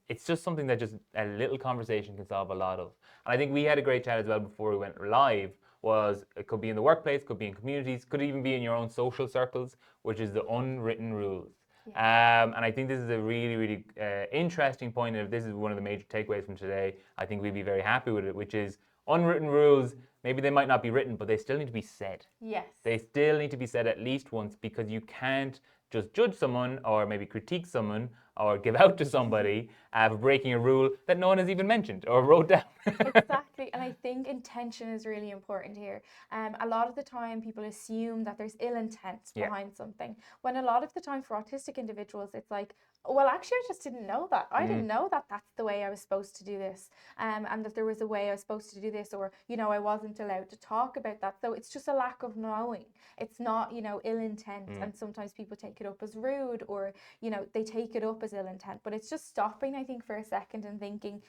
It's just something that just a little conversation can solve a lot of. And I think we had a great chat as well before we went live. It could be in the workplace, could be in communities, could even be in your own social circles, which is the unwritten rules. And I think this is a really, really interesting point. And if this is one of the major takeaways from today, I think we'd be very happy with it, which is unwritten rules. Maybe they might not be written, but they still need to be said. Yes. They still need to be said at least once, because you can't just judge someone or maybe critique someone or give out to somebody for breaking a rule that no one has even mentioned or wrote down. Exactly. And I think intention is really important here. A lot of the time people assume that there's ill intent behind something, when a lot of the time for autistic individuals, it's like, well, actually, I just didn't know that. I didn't know that that's the way I was supposed to do this, and that there was a way I was supposed to do this, or, I wasn't allowed to talk about that. So it's just a lack of knowing. It's not, ill intent. And sometimes people take it up as rude, or, they take it up as ill intent. But it's just stopping, I think, for a second and thinking,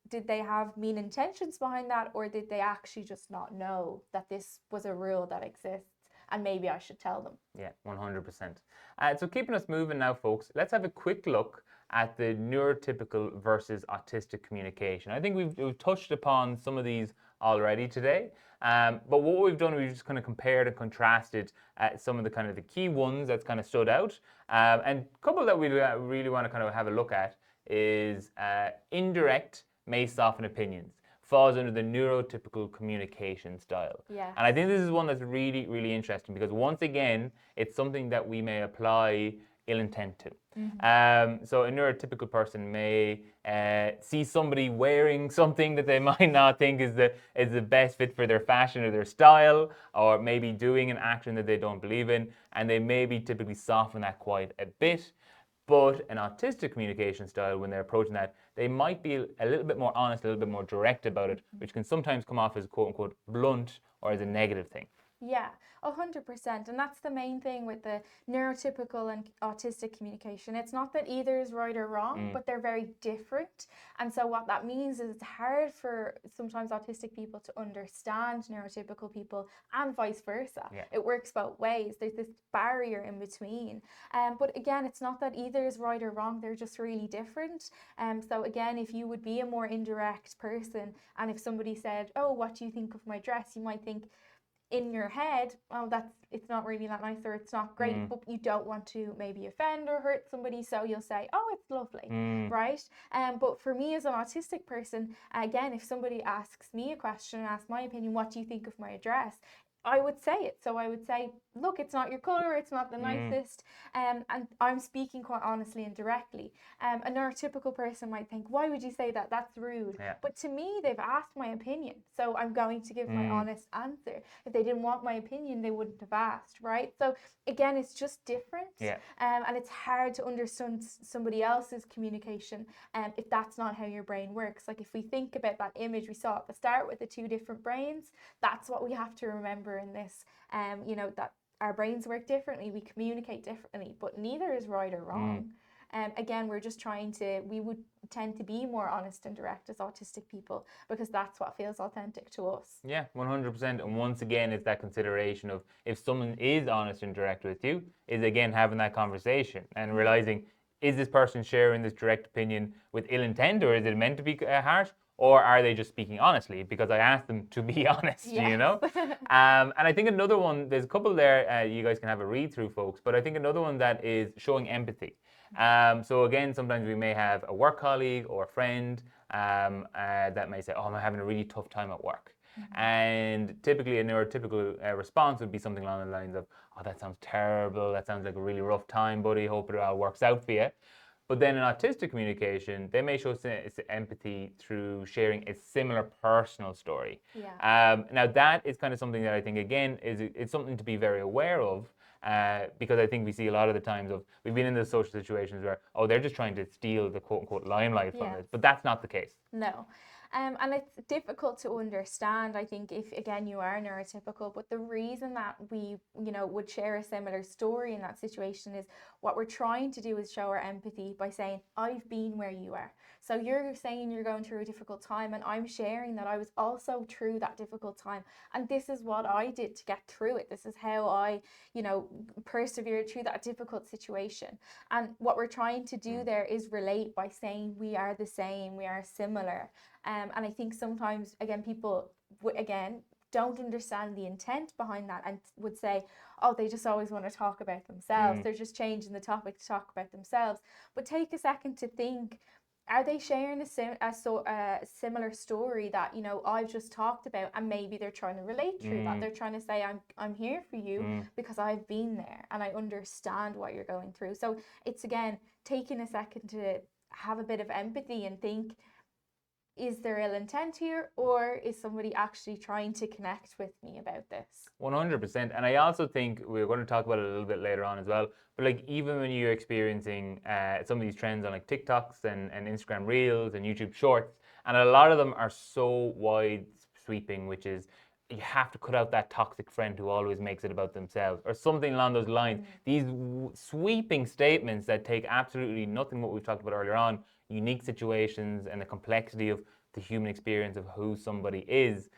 did they have mean intentions behind that, or did they actually just not know that this was a rule that exists? And maybe I should tell them. Yeah, 100%. So keeping us moving now, folks, let's have a quick look at the neurotypical versus autistic communication. I think we've touched upon some of these already today, but what we've done, we've just kind of compared and contrasted some of the kind of the key ones that's kind of stood out. And a couple that we really want to kind of have a look at is indirect may soften opinions. Falls under the neurotypical communication style. Yeah. And I think this is one that's really, really interesting, because once again, it's something that we may apply ill intent to. So a neurotypical person may see somebody wearing something that they might not think is the best fit for their fashion or their style, or maybe doing an action that they don't believe in, and they maybe typically soften that quite a bit. But an autistic communication style, when they're approaching that, they might be a little bit more honest, a little bit more direct about it, which can sometimes come off as quote unquote blunt or as a negative thing. Yeah, 100%. And that's the main thing with the neurotypical and autistic communication. It's not that either is right or wrong, but they're very different. And so what that means is it's hard for sometimes autistic people to understand neurotypical people, and vice versa. Yeah. It works both ways. There's this barrier in between. But again, it's not that either is right or wrong. They're just really different. So again, if you would be a more indirect person, and if somebody said, oh, what do you think of my dress? You might think, in your head, oh, it's not really that nice, or it's not great, but you don't want to maybe offend or hurt somebody, so you'll say, oh, it's lovely, right? But for me as an autistic person, again, if somebody asks me a question and asks my opinion, what do you think of my dress? I would say it. So I would say, look, it's not your colour, it's not the nicest, and I'm speaking quite honestly and directly. A neurotypical person might think, why would you say that? That's rude. Yeah. But to me, they've asked my opinion, so I'm going to give my honest answer. If they didn't want my opinion, they wouldn't have asked, right? So again, it's just different, and it's hard to understand somebody else's communication if that's not how your brain works. Like if we think about that image we saw at the start with the two different brains, that's what we have to remember in this, that our brains work differently, we communicate differently, but neither is right or wrong. Again, we would tend to be more honest and direct as autistic people, because that's what feels authentic to us. Yeah, 100%. And once again, it's that consideration of, if someone is honest and direct with you, is again having that conversation and realizing, is this person sharing this direct opinion with ill intent, or is it meant to be harsh? or are they just speaking honestly? Because I asked them to be honest, you know? And I think another one, there's a couple there, you guys can have a read through, folks, but I think another one that is showing empathy. So again, sometimes we may have a work colleague or a friend that may say, oh, I'm having a really tough time at work. And typically a neurotypical response would be something along the lines of, oh, that sounds terrible, that sounds like a really rough time, buddy, hope it all works out for you. But then in autistic communication, they may show empathy through sharing a similar personal story. Now that is kind of something that I think, again, it's something to be very aware of, because I think we see a lot of the times we've been in those social situations where, oh, they're just trying to steal the quote unquote limelight from it, but that's not the case. No. And it's difficult to understand, I think, if again you are neurotypical, but the reason that we, would share a similar story in that situation is what we're trying to do is show our empathy by saying, I've been where you are. So you're saying you're going through a difficult time, and I'm sharing that I was also through that difficult time. And this is what I did to get through it. This is how I, persevered through that difficult situation. And what we're trying to do there is relate by saying we are the same, we are similar. And I think sometimes, again, people, don't understand the intent behind that and would say, oh, they just always want to talk about themselves. They're just changing the topic to talk about themselves. But take a second to think, are they sharing a similar story that, I've just talked about, and maybe they're trying to relate through that. They're trying to say, I'm here for you because I've been there and I understand what you're going through. So it's, again, taking a second to have a bit of empathy and think, is there ill intent here, or is somebody actually trying to connect with me about this? 100%. And I also think we're going to talk about it a little bit later on as well. But like, even when you're experiencing some of these trends on like TikToks and Instagram Reels and YouTube Shorts, and a lot of them are so wide sweeping, which is you have to cut out that toxic friend who always makes it about themselves, or something along those lines. These sweeping statements that take absolutely nothing what we've talked about earlier on, unique situations and the complexity of the human experience of who somebody is,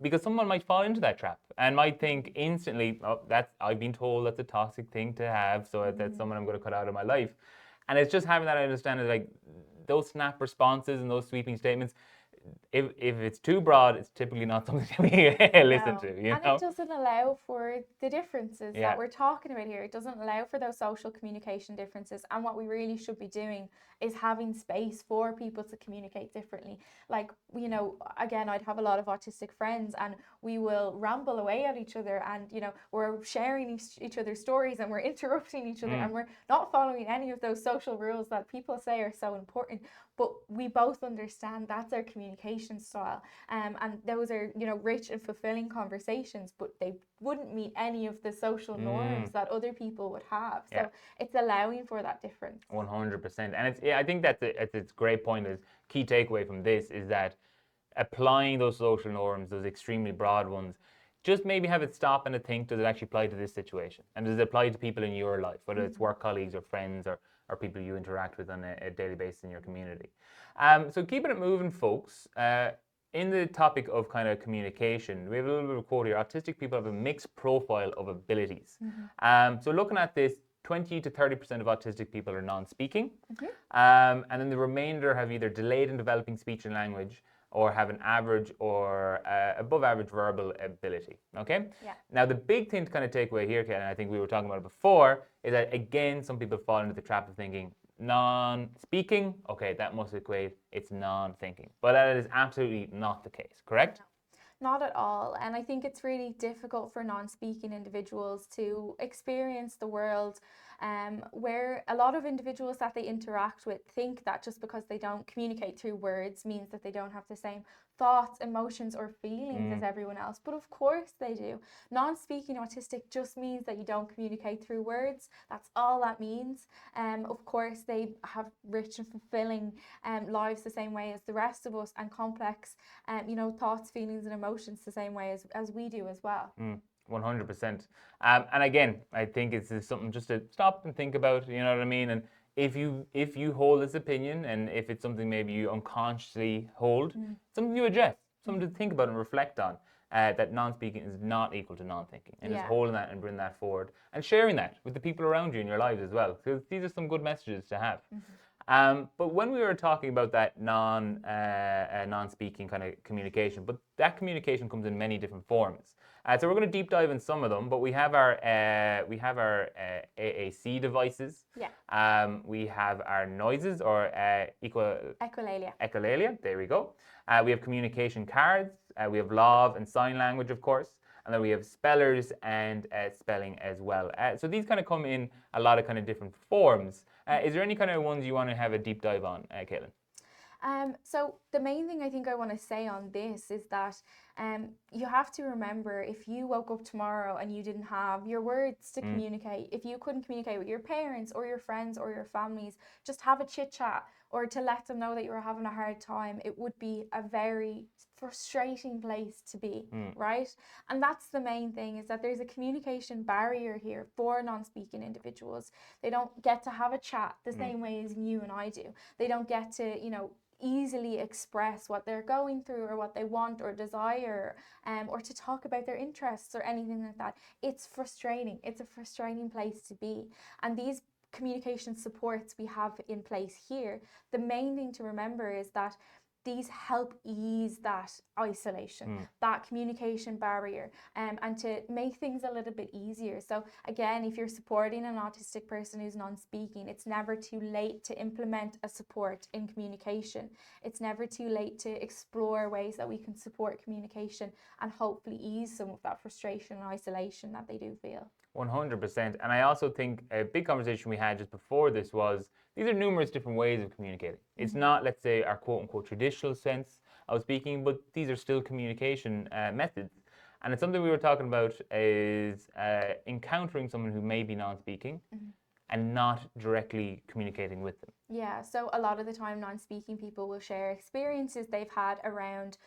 because someone might fall into that trap and might think instantly, oh, I've been told that's a toxic thing to have, so that's someone I'm going to cut out of my life. And it's just having that understanding, like those snap responses and those sweeping statements, if it's too broad, it's typically not something that we listen to. And it doesn't allow for the differences that we're talking about here. It doesn't allow for those social communication differences. And what we really should be doing is having space for people to communicate differently. Like, again, I'd have a lot of autistic friends, and we will ramble away at each other, and we're sharing each other's stories, and we're interrupting each other, and we're not following any of those social rules that people say are so important. But we both understand that's our communication style, and those are rich and fulfilling conversations, but they wouldn't meet any of the social norms that other people would have. So it's allowing for that difference. 100%. And I think that's a great point. Is key takeaway from this is that applying those social norms, those extremely broad ones, just maybe have it stop and think, does it actually apply to this situation? And does it apply to people in your life, whether it's work colleagues or friends or people you interact with on a daily basis in your community? So keeping it moving, folks. In the topic of kind of communication, we have a little bit of a quote here. Autistic people have a mixed profile of abilities. So looking at this, 20 to 30% of autistic people are non-speaking. And then the remainder have either delayed in developing speech and language, or have an average or above average verbal ability. Okay? Now, the big thing to kind of take away here, Ken, and I think we were talking about it before, is that, again, some people fall into the trap of thinking, non-speaking, okay, that must equate it's non-thinking. But that is absolutely not the case, correct? No, not at all. And I think it's really difficult for non-speaking individuals to experience the world, where a lot of individuals that they interact with think that just because they don't communicate through words means that they don't have the same thoughts, emotions, or feelings as everyone else. But of course they do. Non-speaking autistic just means that you don't communicate through words. That's all that means. Of course, they have rich and fulfilling lives the same way as the rest of us, and complex, thoughts, feelings, and emotions the same way as we do as well. 100%. And again, I think it's something just to stop and think about, you know what I mean? And if you hold this opinion, and if it's something maybe you unconsciously hold, something you address, something to think about and reflect on, that non-speaking is not equal to non-thinking. And just holding that and bringing that forward and sharing that with the people around you in your lives as well. Because these are some good messages to have. But when we were talking about that non-speaking kind of communication, but that communication comes in many different forms. So we're going to deep dive in some of them, but we have our AAC devices. Yeah. We have our noises or Echolalia. echolalia. There we go. We have communication cards. We have law and sign language, of course. And then we have spellers and spelling as well. So these kind of come in a lot of kind of different forms. Is there any kind of ones you want to have a deep dive on, Caitlin? So the main thing I think I want to say on this is that you have to remember, if you woke up tomorrow and you didn't have your words to communicate, if you couldn't communicate with your parents or your friends or your families, just have a chit chat or to let them know that you were having a hard time, it would be a very frustrating place to be, right? And that's the main thing, is that there's a communication barrier here for non-speaking individuals. They don't get to have a chat the same way as you and I do. They don't get to, easily express what they're going through or what they want or desire, or to talk about their interests or anything like that. It's frustrating. It's a frustrating place to be. And these communication supports we have in place here, the main thing to remember is that these help ease that isolation, that communication barrier, and to make things a little bit easier. So again, if you're supporting an autistic person who's non-speaking, it's never too late to implement a support in communication. It's never too late to explore ways that we can support communication and hopefully ease some of that frustration and isolation that they do feel. 100%. And I also think a big conversation we had just before this was, these are numerous different ways of communicating. It's not, let's say, our quote-unquote traditional sense of speaking, but these are still communication methods. And it's something we were talking about is encountering someone who may be non-speaking and not directly communicating with them. Yeah, so a lot of the time non-speaking people will share experiences they've had around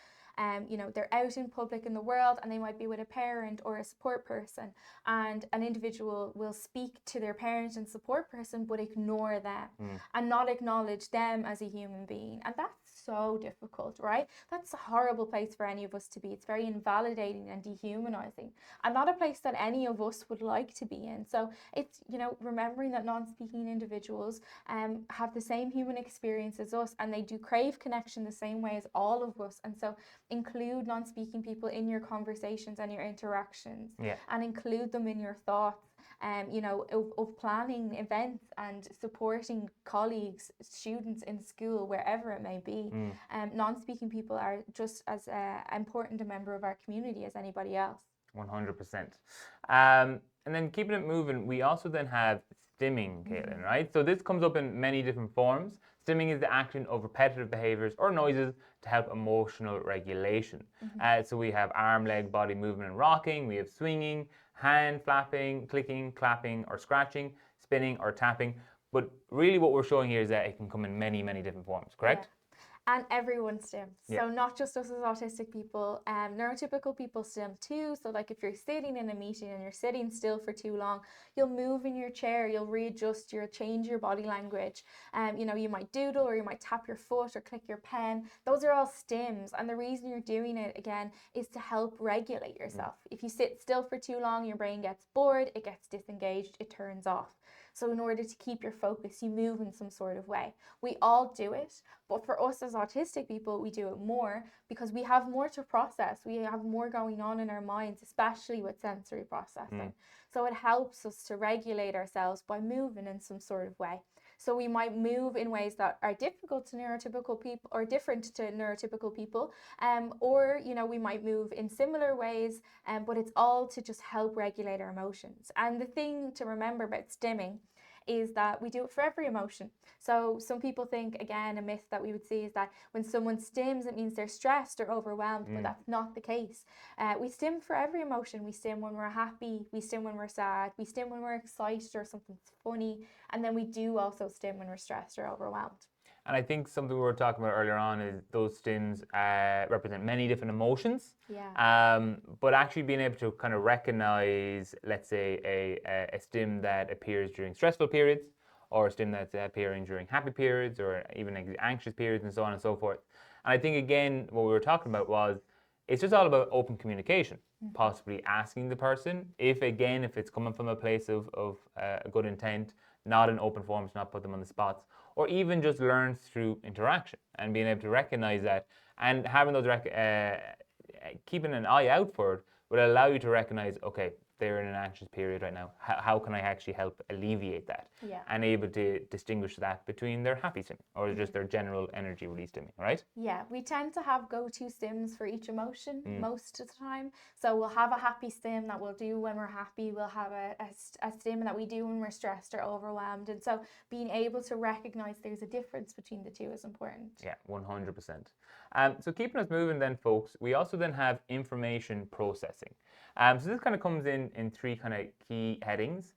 they're out in public in the world and they might be with a parent or a support person, and an individual will speak to their parent and support person but ignore them and not acknowledge them as a human being. And that's so difficult, right? That's a horrible place for any of us to be. It's very invalidating and dehumanizing, and not a place that any of us would like to be in. So it's, remembering that non-speaking individuals have the same human experience as us, and they do crave connection the same way as all of us. And so include non-speaking people in your conversations and your interactions, and include them in your thoughts, of planning events and supporting colleagues, students in school, wherever it may be. Non-speaking people are just as important a member of our community as anybody else. 100%. And then keeping it moving, we also then have stimming, Caitlin, right? So this comes up in many different forms. Stimming is the action of repetitive behaviors or noises to help emotional regulation. So we have arm, leg, body movement and rocking. We have swinging, hand flapping, clicking, clapping or scratching, spinning or tapping. But really what we're showing here is that it can come in many, many different forms, correct? Yeah. And everyone stims. So not just us as autistic people, neurotypical people stim too. So like if you're sitting in a meeting and you're sitting still for too long, you'll move in your chair, you'll readjust, you'll change your body language. You might doodle, or you might tap your foot or click your pen. Those are all stims. And the reason you're doing it, again, is to help regulate yourself. If you sit still for too long, your brain gets bored, it gets disengaged, it turns off. So in order to keep your focus, you move in some sort of way. We all do it, but for us as autistic people, we do it more because we have more to process. We have more going on in our minds, especially with sensory processing. So it helps us to regulate ourselves by moving in some sort of way. So we might move in ways that are difficult to neurotypical people or different to neurotypical people, or we might move in similar ways, but it's all to just help regulate our emotions. And the thing to remember about stimming is that we do it for every emotion. So some people think, again, a myth that we would see is that when someone stims, it means they're stressed or overwhelmed, but that's not the case. We stim for every emotion. We stim when we're happy, we stim when we're sad, we stim when we're excited or something's funny, and then we do also stim when we're stressed or overwhelmed. And I think something we were talking about earlier on is those stims represent many different emotions. But actually being able to kind of recognize, let's say, a stim that appears during stressful periods, or a stim that's appearing during happy periods, or even anxious periods, and so on and so forth. And I think, again, what we were talking about was, it's just all about open communication, possibly asking the person if it's coming from a place of a good intent, not in open forms, not put them on the spots, or even just learns through interaction and being able to recognize that and having those keeping an eye out for it will allow you to recognize, okay, they're in an anxious period right now. How can I actually help alleviate that? Yeah. And able to distinguish that between their happy stimming or just their general energy release stimming, right? Yeah, we tend to have go-to stims for each emotion most of the time. So we'll have a happy stim that we'll do when we're happy. We'll have a stim that we do when we're stressed or overwhelmed. And so being able to recognize there's a difference between the two is important. Yeah, 100%. So keeping us moving then, folks, we also then have information processing. So this kind of comes in three kind of key headings.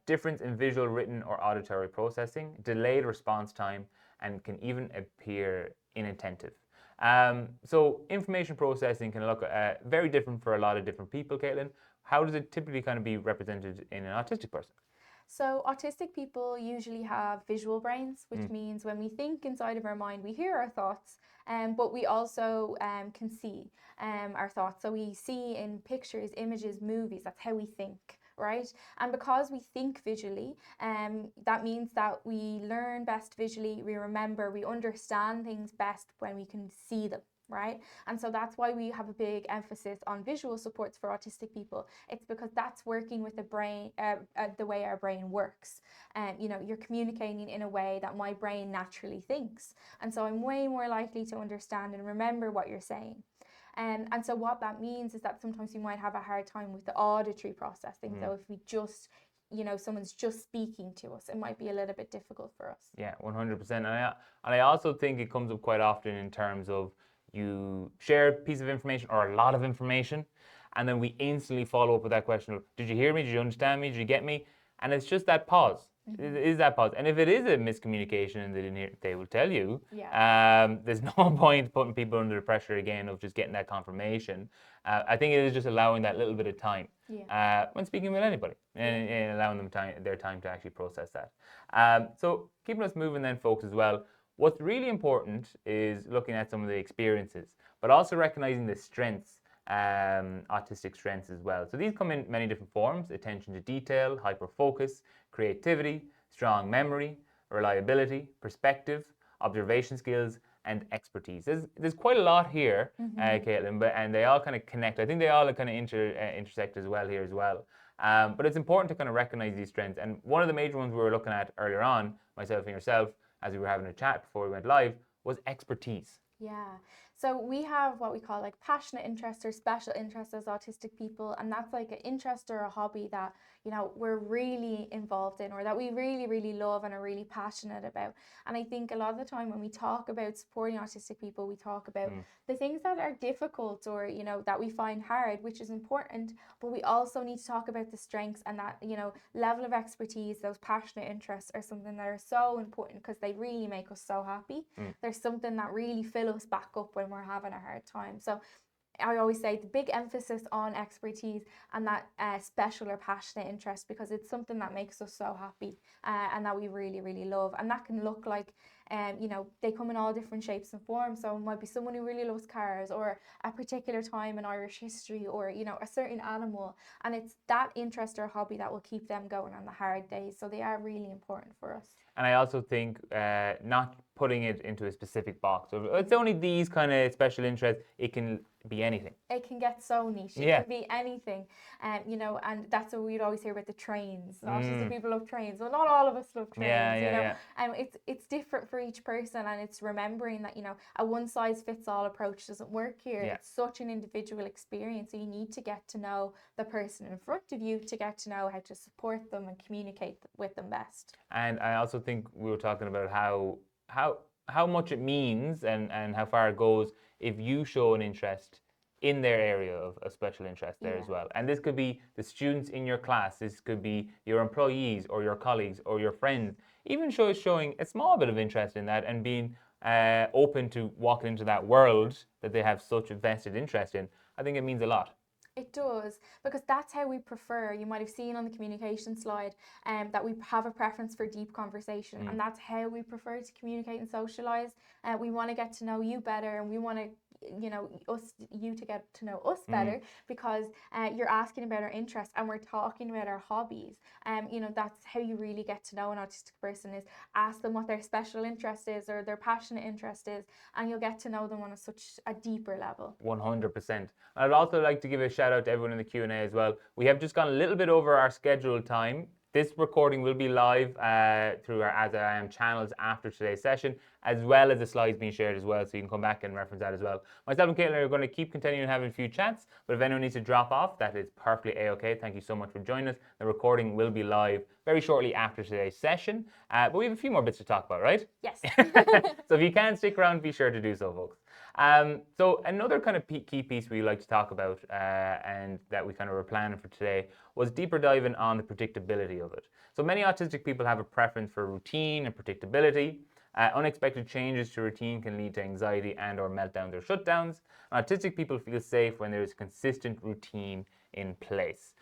Difference in visual, written, or auditory processing, delayed response time, and can even appear inattentive. So information processing can look very different for a lot of different people, Caitlin. How does it typically kind of be represented in an autistic person? So autistic people usually have visual brains, which means when we think inside of our mind, we hear our thoughts, but we also can see our thoughts. So we see in pictures, images, movies, that's how we think, right? And because we think visually, that means that we learn best visually, we remember, we understand things best when we can see them. Right? And so that's why we have a big emphasis on visual supports for autistic people. It's because that's working with the brain, the way our brain works. You know, you're communicating in a way that my brain naturally thinks. And so I'm way more likely to understand and remember what you're saying. And so what that means is that sometimes you might have a hard time with the auditory processing. So if we just, you know, someone's just speaking to us, it might be a little bit difficult for us. Yeah, 100%. And I also think it comes up quite often in terms of you share a piece of information or a lot of information, and then we instantly follow up with that question of, did you hear me? Did you understand me? Did you get me? And it's just that pause. It is that pause. And if it is a miscommunication and they didn't hear, they will tell you. Yeah. There's no point putting people under the pressure again of just getting that confirmation. I think it is just allowing that little bit of time when speaking with anybody and allowing them their time to actually process that. So keeping us moving then, folks, as well. What's really important is looking at some of the experiences, but also recognizing the strengths, autistic strengths as well. So these come in many different forms: attention to detail, hyperfocus, creativity, strong memory, reliability, perspective, observation skills, and expertise. There's quite a lot here, Caitlin, and they all kind of connect. I think they all kind of intersect as well here as well. But it's important to kind of recognize these strengths. And one of the major ones we were looking at earlier on, myself and yourself, as we were having a chat before we went live, was expertise. Yeah. So we have what we call like passionate interests or special interests as autistic people, and that's like an interest or a hobby that, you know, we're really involved in or that we really, really love and are really passionate about. And I think a lot of the time when we talk about supporting autistic people, we talk about the things that are difficult or, you know, that we find hard, which is important, but we also need to talk about the strengths and that, you know, level of expertise, those passionate interests are something that are so important because they really make us so happy. There's something that really fill us back up when we're having a hard time. So I always say the big emphasis on expertise and that special or passionate interest, because it's something that makes us so happy and that we really, really love. And that can look like, you know, they come in all different shapes and forms. So it might be someone who really loves cars or a particular time in Irish history or, you know, a certain animal. And it's that interest or hobby that will keep them going on the hard days. So they are really important for us. And I also think not putting it into a specific box. So it's only these kind of special interests. It can be anything. It can get so niche. It can be anything. You know, and that's what we'd always hear about the trains. Autistic people love trains. Well, not all of us love trains, you know. And it's different for each person, and it's remembering that, you know, a one-size-fits-all approach doesn't work here. It's such an individual experience. So you need to get to know the person in front of you to get to know how to support them and communicate with them best. And I also think we were talking about how much it means and how far it goes if you show an interest in their area of special interest there as well. And this could be the students in your class, this could be your employees or your colleagues or your friends, even showing a small bit of interest in that and being open to walking into that world that they have such a vested interest in. I think it means a lot. It does, because that's how we prefer. You might have seen on the communication slide that we have a preference for deep conversation, and that's how we prefer to communicate and socialize. We want to get to know you better, and we want to, you to get to know us better, because you're asking about our interests and we're talking about our hobbies. That's how you really get to know an autistic person, is ask them what their special interest is or their passionate interest is, and you'll get to know them on such a deeper level. 100%. I'd also like to give a shout out to everyone in the Q&A as well. We have just gone a little bit over our scheduled time. This recording will be live through our AsIAm channels after today's session, as well as the slides being shared as well, so you can come back and reference that as well. Myself and Caitlin are going to keep continuing having a few chats, but if anyone needs to drop off, that is perfectly a-okay. Thank you so much for joining us. The recording will be live very shortly after today's session, but we have a few more bits to talk about, right? Yes. So if you can stick around, be sure to do so, folks. So another kind of key piece we like to talk about and that we kind of were planning for today was deeper diving on the predictability of it. So many autistic people have a preference for routine and predictability. Unexpected changes to routine can lead to anxiety and or meltdowns or shutdowns. Autistic people feel safe when there is consistent routine in place.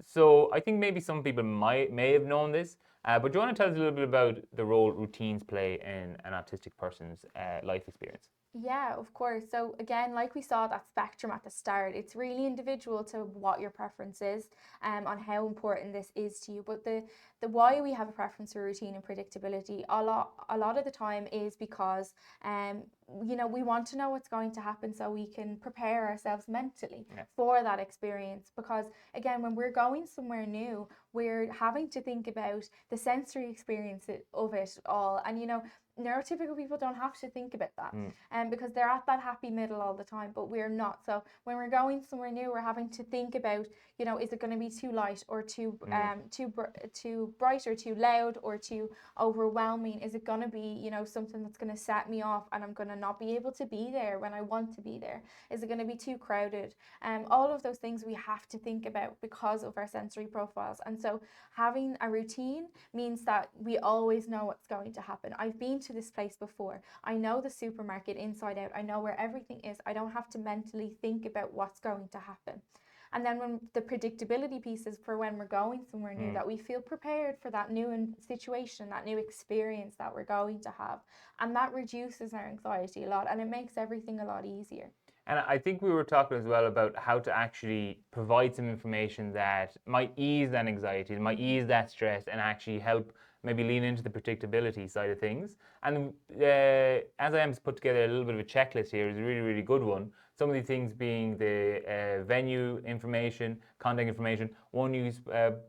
So I think maybe some people may have known this, but do you want to tell us a little bit about the role routines play in an autistic person's life experience? Yeah, of course. So again, like we saw that spectrum at the start, it's really individual to what your preference is, on how important this is to you. But the why we have a preference for routine and predictability a lot of the time is because we want to know what's going to happen so we can prepare ourselves mentally for that experience. Because again, when we're going somewhere new, we're having to think about the sensory experience of it all. And neurotypical people don't have to think about that, because they're at that happy middle all the time, but we're not. So when we're going somewhere new, we're having to think about, is it going to be too light or too bright or too loud or too overwhelming? Is it going to be, something that's going to set me off and I'm going to not be able to be there when I want to be there? Is it going to be too crowded? All of those things we have to think about because of our sensory profiles. And so having a routine means that we always know what's going to happen. I've been to this place before. I know the supermarket inside out. I know where everything is. I don't have to mentally think about what's going to happen. And then when the predictability pieces for when we're going somewhere new, that we feel prepared for that new situation, that new experience that we're going to have. And that reduces our anxiety a lot, and it makes everything a lot easier. And I think we were talking as well about how to actually provide some information that might ease that anxiety, might ease that stress, and actually help maybe lean into the predictability side of things. And AsIAM's put together a little bit of a checklist here. It's a really, really good one. Some of these things being the venue information, contact information. One you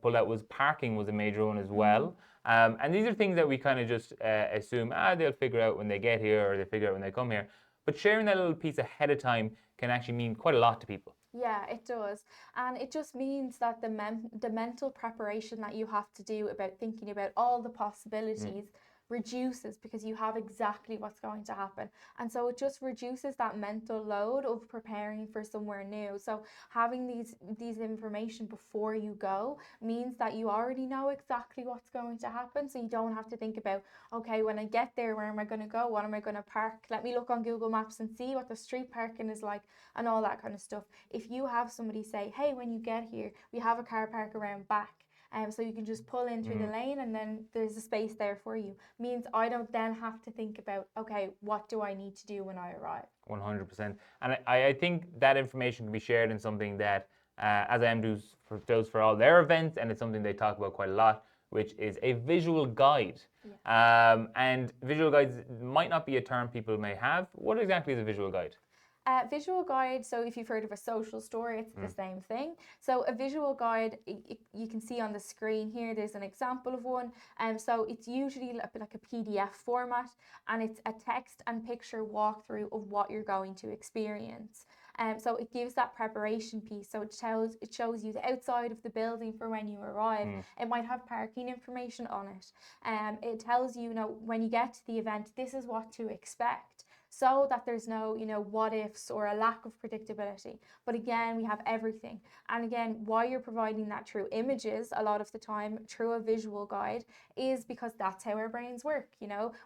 pulled out was parking was a major one as well. And these are things that we kind of just assume, they'll figure out when they get here or they figure out when they come here. But sharing that little piece ahead of time can actually mean quite a lot to people. Yeah, it does. And it just means that the mental preparation that you have to do about thinking about all the possibilities reduces, because you have exactly what's going to happen. And so it just reduces that mental load of preparing for somewhere new. So having these information before you go means that you already know exactly what's going to happen. So you don't have to think about, okay, when I get there, where am I going to go? What am I going to park? Let me look on Google Maps and see what the street parking is like and all that kind of stuff. If you have somebody say, hey, when you get here, we have a car park around back. So you can just pull in through the lane and then there's a space there for you. Means I don't then have to think about, okay, what do I need to do when I arrive? 100%. And I think that information can be shared in something that AsIAM does for all their events, and it's something they talk about quite a lot, which is a visual guide. Yeah. And visual guides might not be a term people may have. What exactly is a visual guide? Visual guide, so if you've heard of a social story, it's the same thing. So a visual guide, you can see on the screen here, there's an example of one. So it's usually like a PDF format, and it's a text and picture walkthrough of what you're going to experience. So it gives that preparation piece. So it shows you the outside of the building for when you arrive. It might have parking information on it. It tells you, when you get to the event, this is what to expect, so that there's no, what ifs or a lack of predictability. But again, we have everything. And again, why you're providing that through images a lot of the time, through a visual guide, is because that's how our brains work.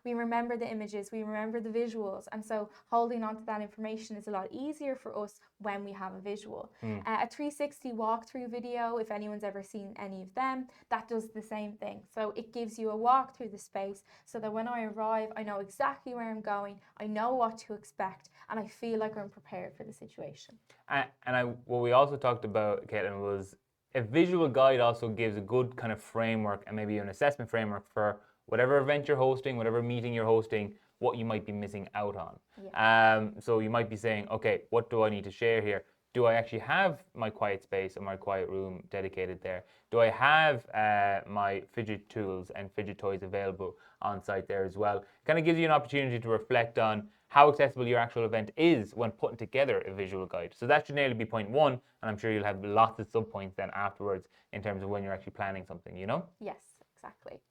We remember the images, we remember the visuals. And so holding on to that information is a lot easier for us when we have a visual. A 360 walkthrough video, if anyone's ever seen any of them, that does the same thing. So it gives you a walk through the space so that when I arrive, I know exactly where I'm going, I know what to expect, and I feel like I'm prepared for the situation. What we also talked about, Caitlin, was a visual guide also gives a good kind of framework and maybe an assessment framework for whatever event you're hosting, whatever meeting you're hosting, what you might be missing out on. Yeah. So you might be saying, okay, what do I need to share here? Do I actually have my quiet space or my quiet room dedicated there? Do I have my fidget tools and fidget toys available on site there as well? Kind of gives you an opportunity to reflect on how accessible your actual event is when putting together a visual guide. So that should nearly be point one, and I'm sure you'll have lots of sub-points then afterwards in terms of when you're actually planning something, you know? Yes, exactly.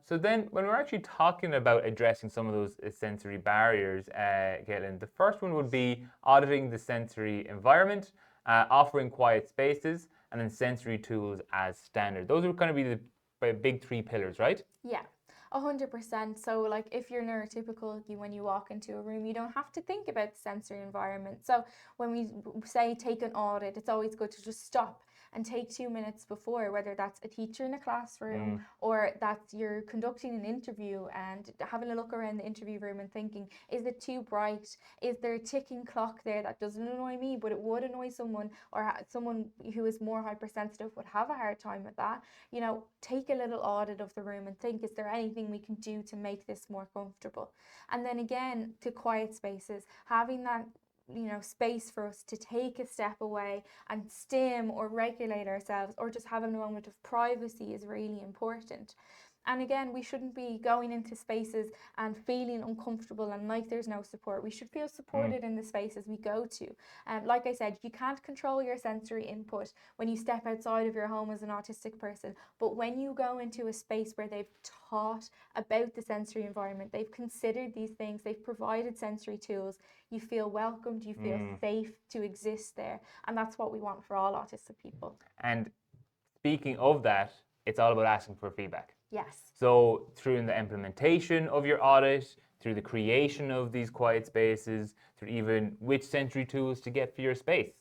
So then when we're actually talking about addressing some of those sensory barriers, Caitlin, the first one would be auditing the sensory environment, offering quiet spaces, and then sensory tools as standard. Those would kind of be the big three pillars, right? Yeah. 100%. So, like, if you're neurotypical, when you walk into a room, you don't have to think about the sensory environment. So, when we say take an audit, it's always good to just stop and take 2 minutes before, whether that's a teacher in a classroom or that you're conducting an interview, and having a look around the interview room and thinking, is it too bright? Is there a ticking clock there that doesn't annoy me, but it would annoy someone, or someone who is more hypersensitive would have a hard time with that? You know, take a little audit of the room and think, is there anything we can do to make this more comfortable? And then again, to quiet spaces, having that space for us to take a step away and stim or regulate ourselves, or just have a moment of privacy, is really important. And again, we shouldn't be going into spaces and feeling uncomfortable and like there's no support. We should feel supported in the spaces we go to. Like I said, you can't control your sensory input when you step outside of your home as an autistic person. But when you go into a space where they've taught about the sensory environment, they've considered these things, they've provided sensory tools, you feel welcomed, you feel safe to exist there. And that's what we want for all autistic people. And speaking of that, it's all about asking for feedback. Yes. So through the implementation of your audit, through the creation of these quiet spaces, through even which sensory tools to get for your space,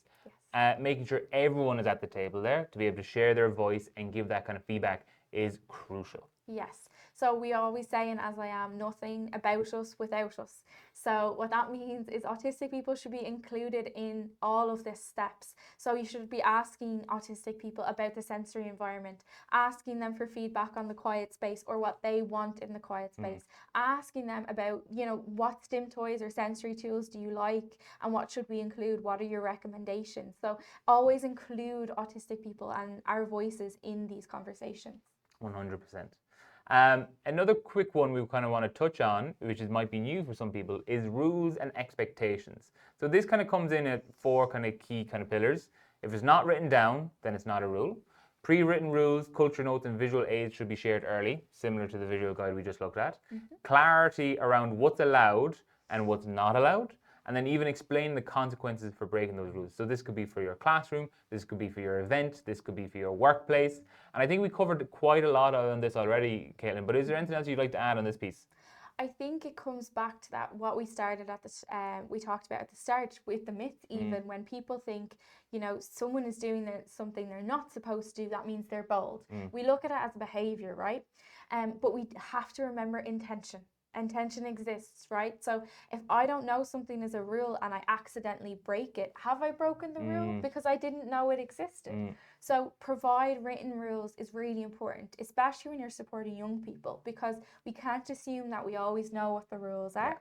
making sure everyone is at the table there to be able to share their voice and give that kind of feedback is crucial. Yes. So we always say in AsIAm, nothing about us without us. So what that means is autistic people should be included in all of these steps. So you should be asking autistic people about the sensory environment, asking them for feedback on the quiet space or what they want in the quiet space, asking them about, what STEM toys or sensory tools do you like and what should we include? What are your recommendations? So always include autistic people and our voices in these conversations. 100%. Another quick one we kind of want to touch on, which might be new for some people, is rules and expectations. So this kind of comes in at four kind of key kind of pillars. If it's not written down, then it's not a rule. Pre-written rules, culture notes, and visual aids should be shared early, similar to the visual guide we just looked at. Clarity around what's allowed and what's not allowed, and then even explain the consequences for breaking those rules. So this could be for your classroom, this could be for your event, this could be for your workplace. And I think we covered quite a lot on this already, Caitlin, but is there anything else you'd like to add on this piece? I think it comes back to that, what we started at we talked about at the start with the myths, even when people think, someone is doing something they're not supposed to do, that means they're bold. We look at it as behavior, right? But we have to remember intention. Intention exists, right? So if I don't know something is a rule and I accidentally break it, have I broken the rule? Because I didn't know it existed. So provide written rules is really important, especially when you're supporting young people, because we can't assume that we always know what the rules are.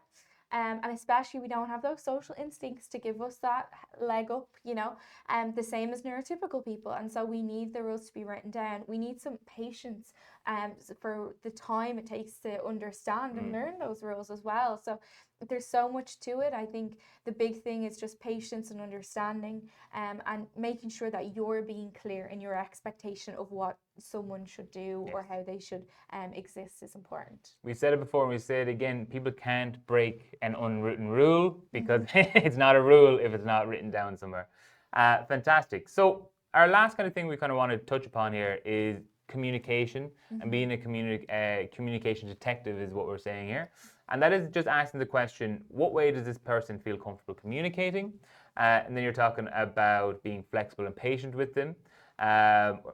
And especially we don't have those social instincts to give us that leg up, the same as neurotypical people. And so we need the rules to be written down. We need some patience for the time it takes to understand and learn those rules as well. So there's so much to it. I think the big thing is just patience and understanding, and making sure that you're being clear in your expectation of what someone should do or how they should exist is important. We said it before and we say it again, people can't break an unwritten rule because it's not a rule if it's not written down somewhere. Fantastic. So our last kind of thing we kind of want to touch upon here is communication, and being a communication detective is what we're saying here. And that is just asking the question, what way does this person feel comfortable communicating? And then you're talking about being flexible and patient with them,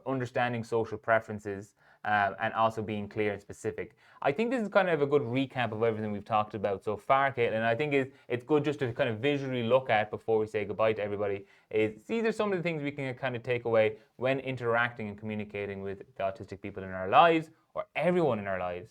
understanding social preferences, and also being clear and specific. I think this is kind of a good recap of everything we've talked about so far, Caitlin. I think it's good just to kind of visually look at before we say goodbye to everybody. These are some of the things we can kind of take away when interacting and communicating with the autistic people in our lives, or everyone in our lives.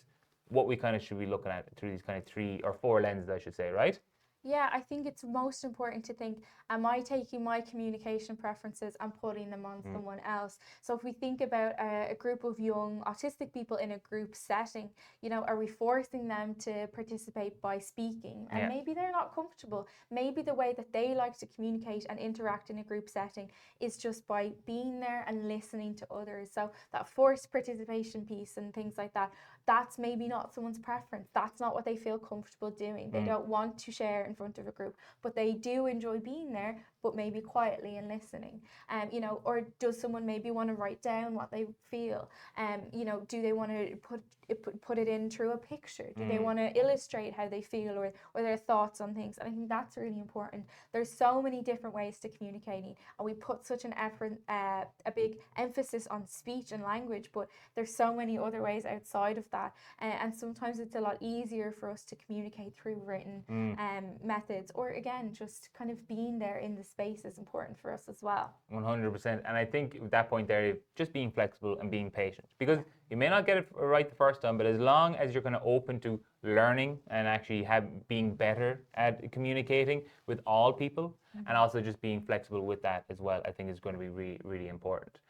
What we kind of should be looking at through these kind of 3 or 4 lenses, I should say, right? Yeah, I think it's most important to think, am I taking my communication preferences and putting them on someone else? So if we think about a group of young autistic people in a group setting, are we forcing them to participate by speaking? And maybe they're not comfortable. Maybe the way that they like to communicate and interact in a group setting is just by being there and listening to others. So that forced participation piece and things like that, that's maybe not someone's preference. That's not what they feel comfortable doing. They don't want to share in front of a group, but they do enjoy being there, but maybe quietly and listening. Or does someone maybe want to write down what they feel? Do they want to put it in through a picture? Do they want to illustrate how they feel or their thoughts on things? And I think that's really important. There's so many different ways to communicating, and we put such an effort, a big emphasis on speech and language, but there's so many other ways outside of that. And sometimes it's a lot easier for us to communicate through written methods, or again, just kind of being there in the space is important for us as well. 100%. And I think at that point there, just being flexible and being patient, because you may not get it right the first time, but as long as you're kind of open to learning and actually being better at communicating with all people, and also just being flexible with that as well, I think is going to be really, really important.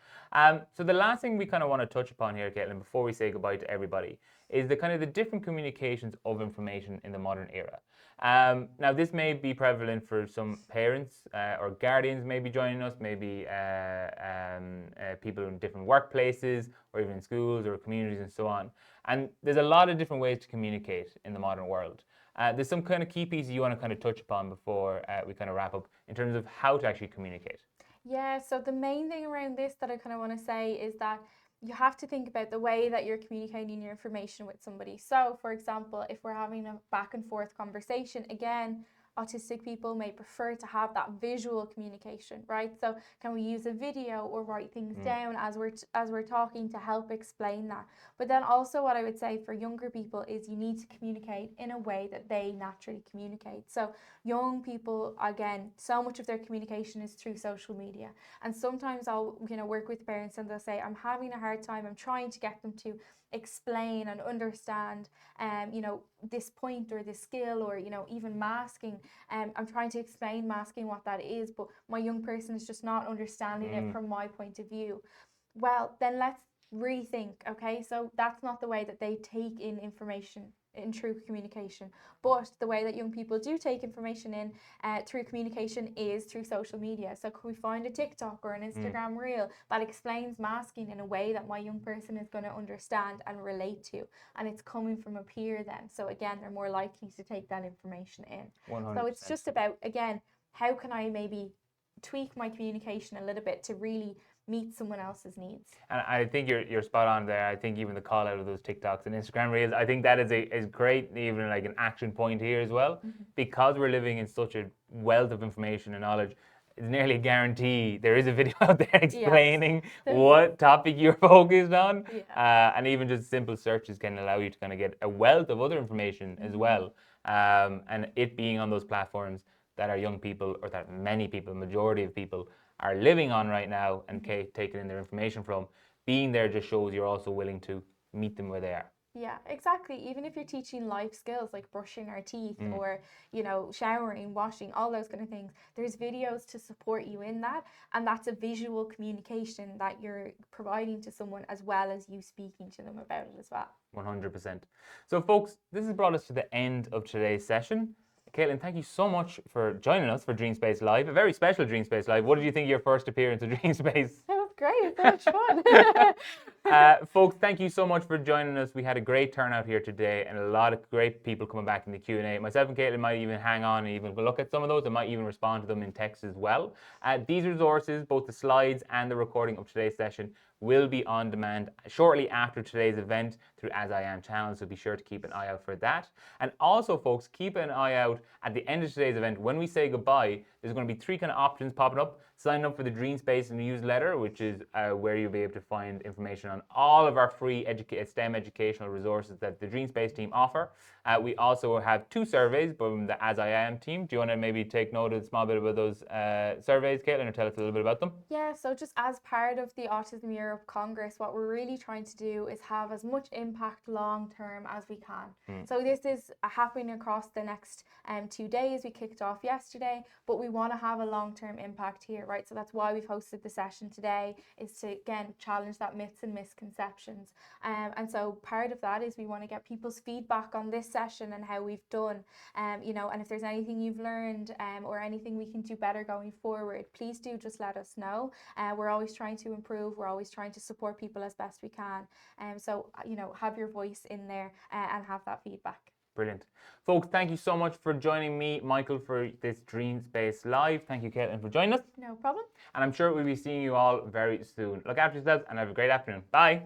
So the last thing we kind of want to touch upon here, Caitlin, before we say goodbye to everybody, is the different communications of information in the modern era. Now, this may be prevalent for some parents or guardians may be joining us, maybe people in different workplaces or even in schools or communities and so on. And there's a lot of different ways to communicate in the modern world. There's some kind of key pieces you want to kind of touch upon before we kind of wrap up in terms of how to actually communicate. Yeah, so the main thing around this that I kind of want to say is that you have to think about the way that you're communicating your information with somebody. So, for example, if we're having a back and forth conversation, again, autistic people may prefer to have that visual communication, right? So can we use a video or write things down as we're talking to help explain that? But then also what I would say for younger people is you need to communicate in a way that they naturally communicate. So young people, again, so much of their communication is through social media. And sometimes I'll, work with parents and they'll say, I'm having a hard time, I'm trying to get them to explain and understand this point or this skill, or even masking. I'm trying to explain masking, what that is, but my young person is just not understanding it from my point of view. Well, then let's rethink. Okay, so that's not the way that they take in information in true communication, but the way that young people do take information in through communication is through social media. So could we find a TikTok or an Instagram reel that explains masking in a way that my young person is going to understand and relate to, and it's coming from a peer then, so again they're more likely to take that information in. 100%. So it's just about, again, how can I maybe tweak my communication a little bit to really meet someone else's needs. And I think you're spot on there. I think even the call out of those TikToks and Instagram reels, I think that is great, even like an action point here as well, because we're living in such a wealth of information and knowledge. It's nearly a guarantee there is a video out there explaining what topic you're focused on. And even just simple searches can allow you to kind of get a wealth of other information as well. And it being on those platforms that our young people, or that many people, majority of people, are living on right now and taking in their information from, being there just shows you're also willing to meet them where they are. Yeah, exactly. Even if you're teaching life skills like brushing our teeth or, showering, washing, all those kind of things, there's videos to support you in that. And that's a visual communication that you're providing to someone, as well as you speaking to them about it as well. 100%. So folks, this has brought us to the end of today's session. Caitlin, thank you so much for joining us for Dream Space Live, a very special Dream Space Live. What did you think of your first appearance of Dream Space? It was great. It's so much fun. Folks, thank you so much for joining us. We had a great turnout here today and a lot of great people coming back in the Q&A. Myself and Caitlin might even hang on and even look at some of those. I might even respond to them in text as well. These resources, both the slides and the recording of today's session, will be on demand shortly after today's event through AsIAm channel, so be sure to keep an eye out for that. And also, folks, keep an eye out at the end of today's event. When we say goodbye, there's going to be 3 kind of options popping up. Sign up for the Dream Space newsletter, which is where you'll be able to find information on all of our free STEM educational resources that the Dream Space team offer. We also have 2 surveys from the AsIAm team. Do you want to maybe take note of a small bit about those surveys, Caitlin, or tell us a little bit about them? Yeah, so just as part of the Autism Europe Congress, what we're really trying to do is have as much impact long term as we can. So this is happening across the next 2 days. We kicked off yesterday, but we want to have a long term impact here, right? So that's why we've hosted the session today, is to, again, challenge that myths and misconceptions. And so part of that is we want to get people's feedback on this session and how we've done, you know, and if there's anything you've learned or anything we can do better going forward, please do just let us know. We're always trying to improve. We're always trying to support people as best we can. So, you know, have your voice in there and have that feedback. Brilliant. Folks, thank you so much for joining me, Michael, for this Dream Space Live. Thank you, Caitlin, for joining us. No problem. And I'm sure we'll be seeing you all very soon. Look after yourselves and have a great afternoon. Bye.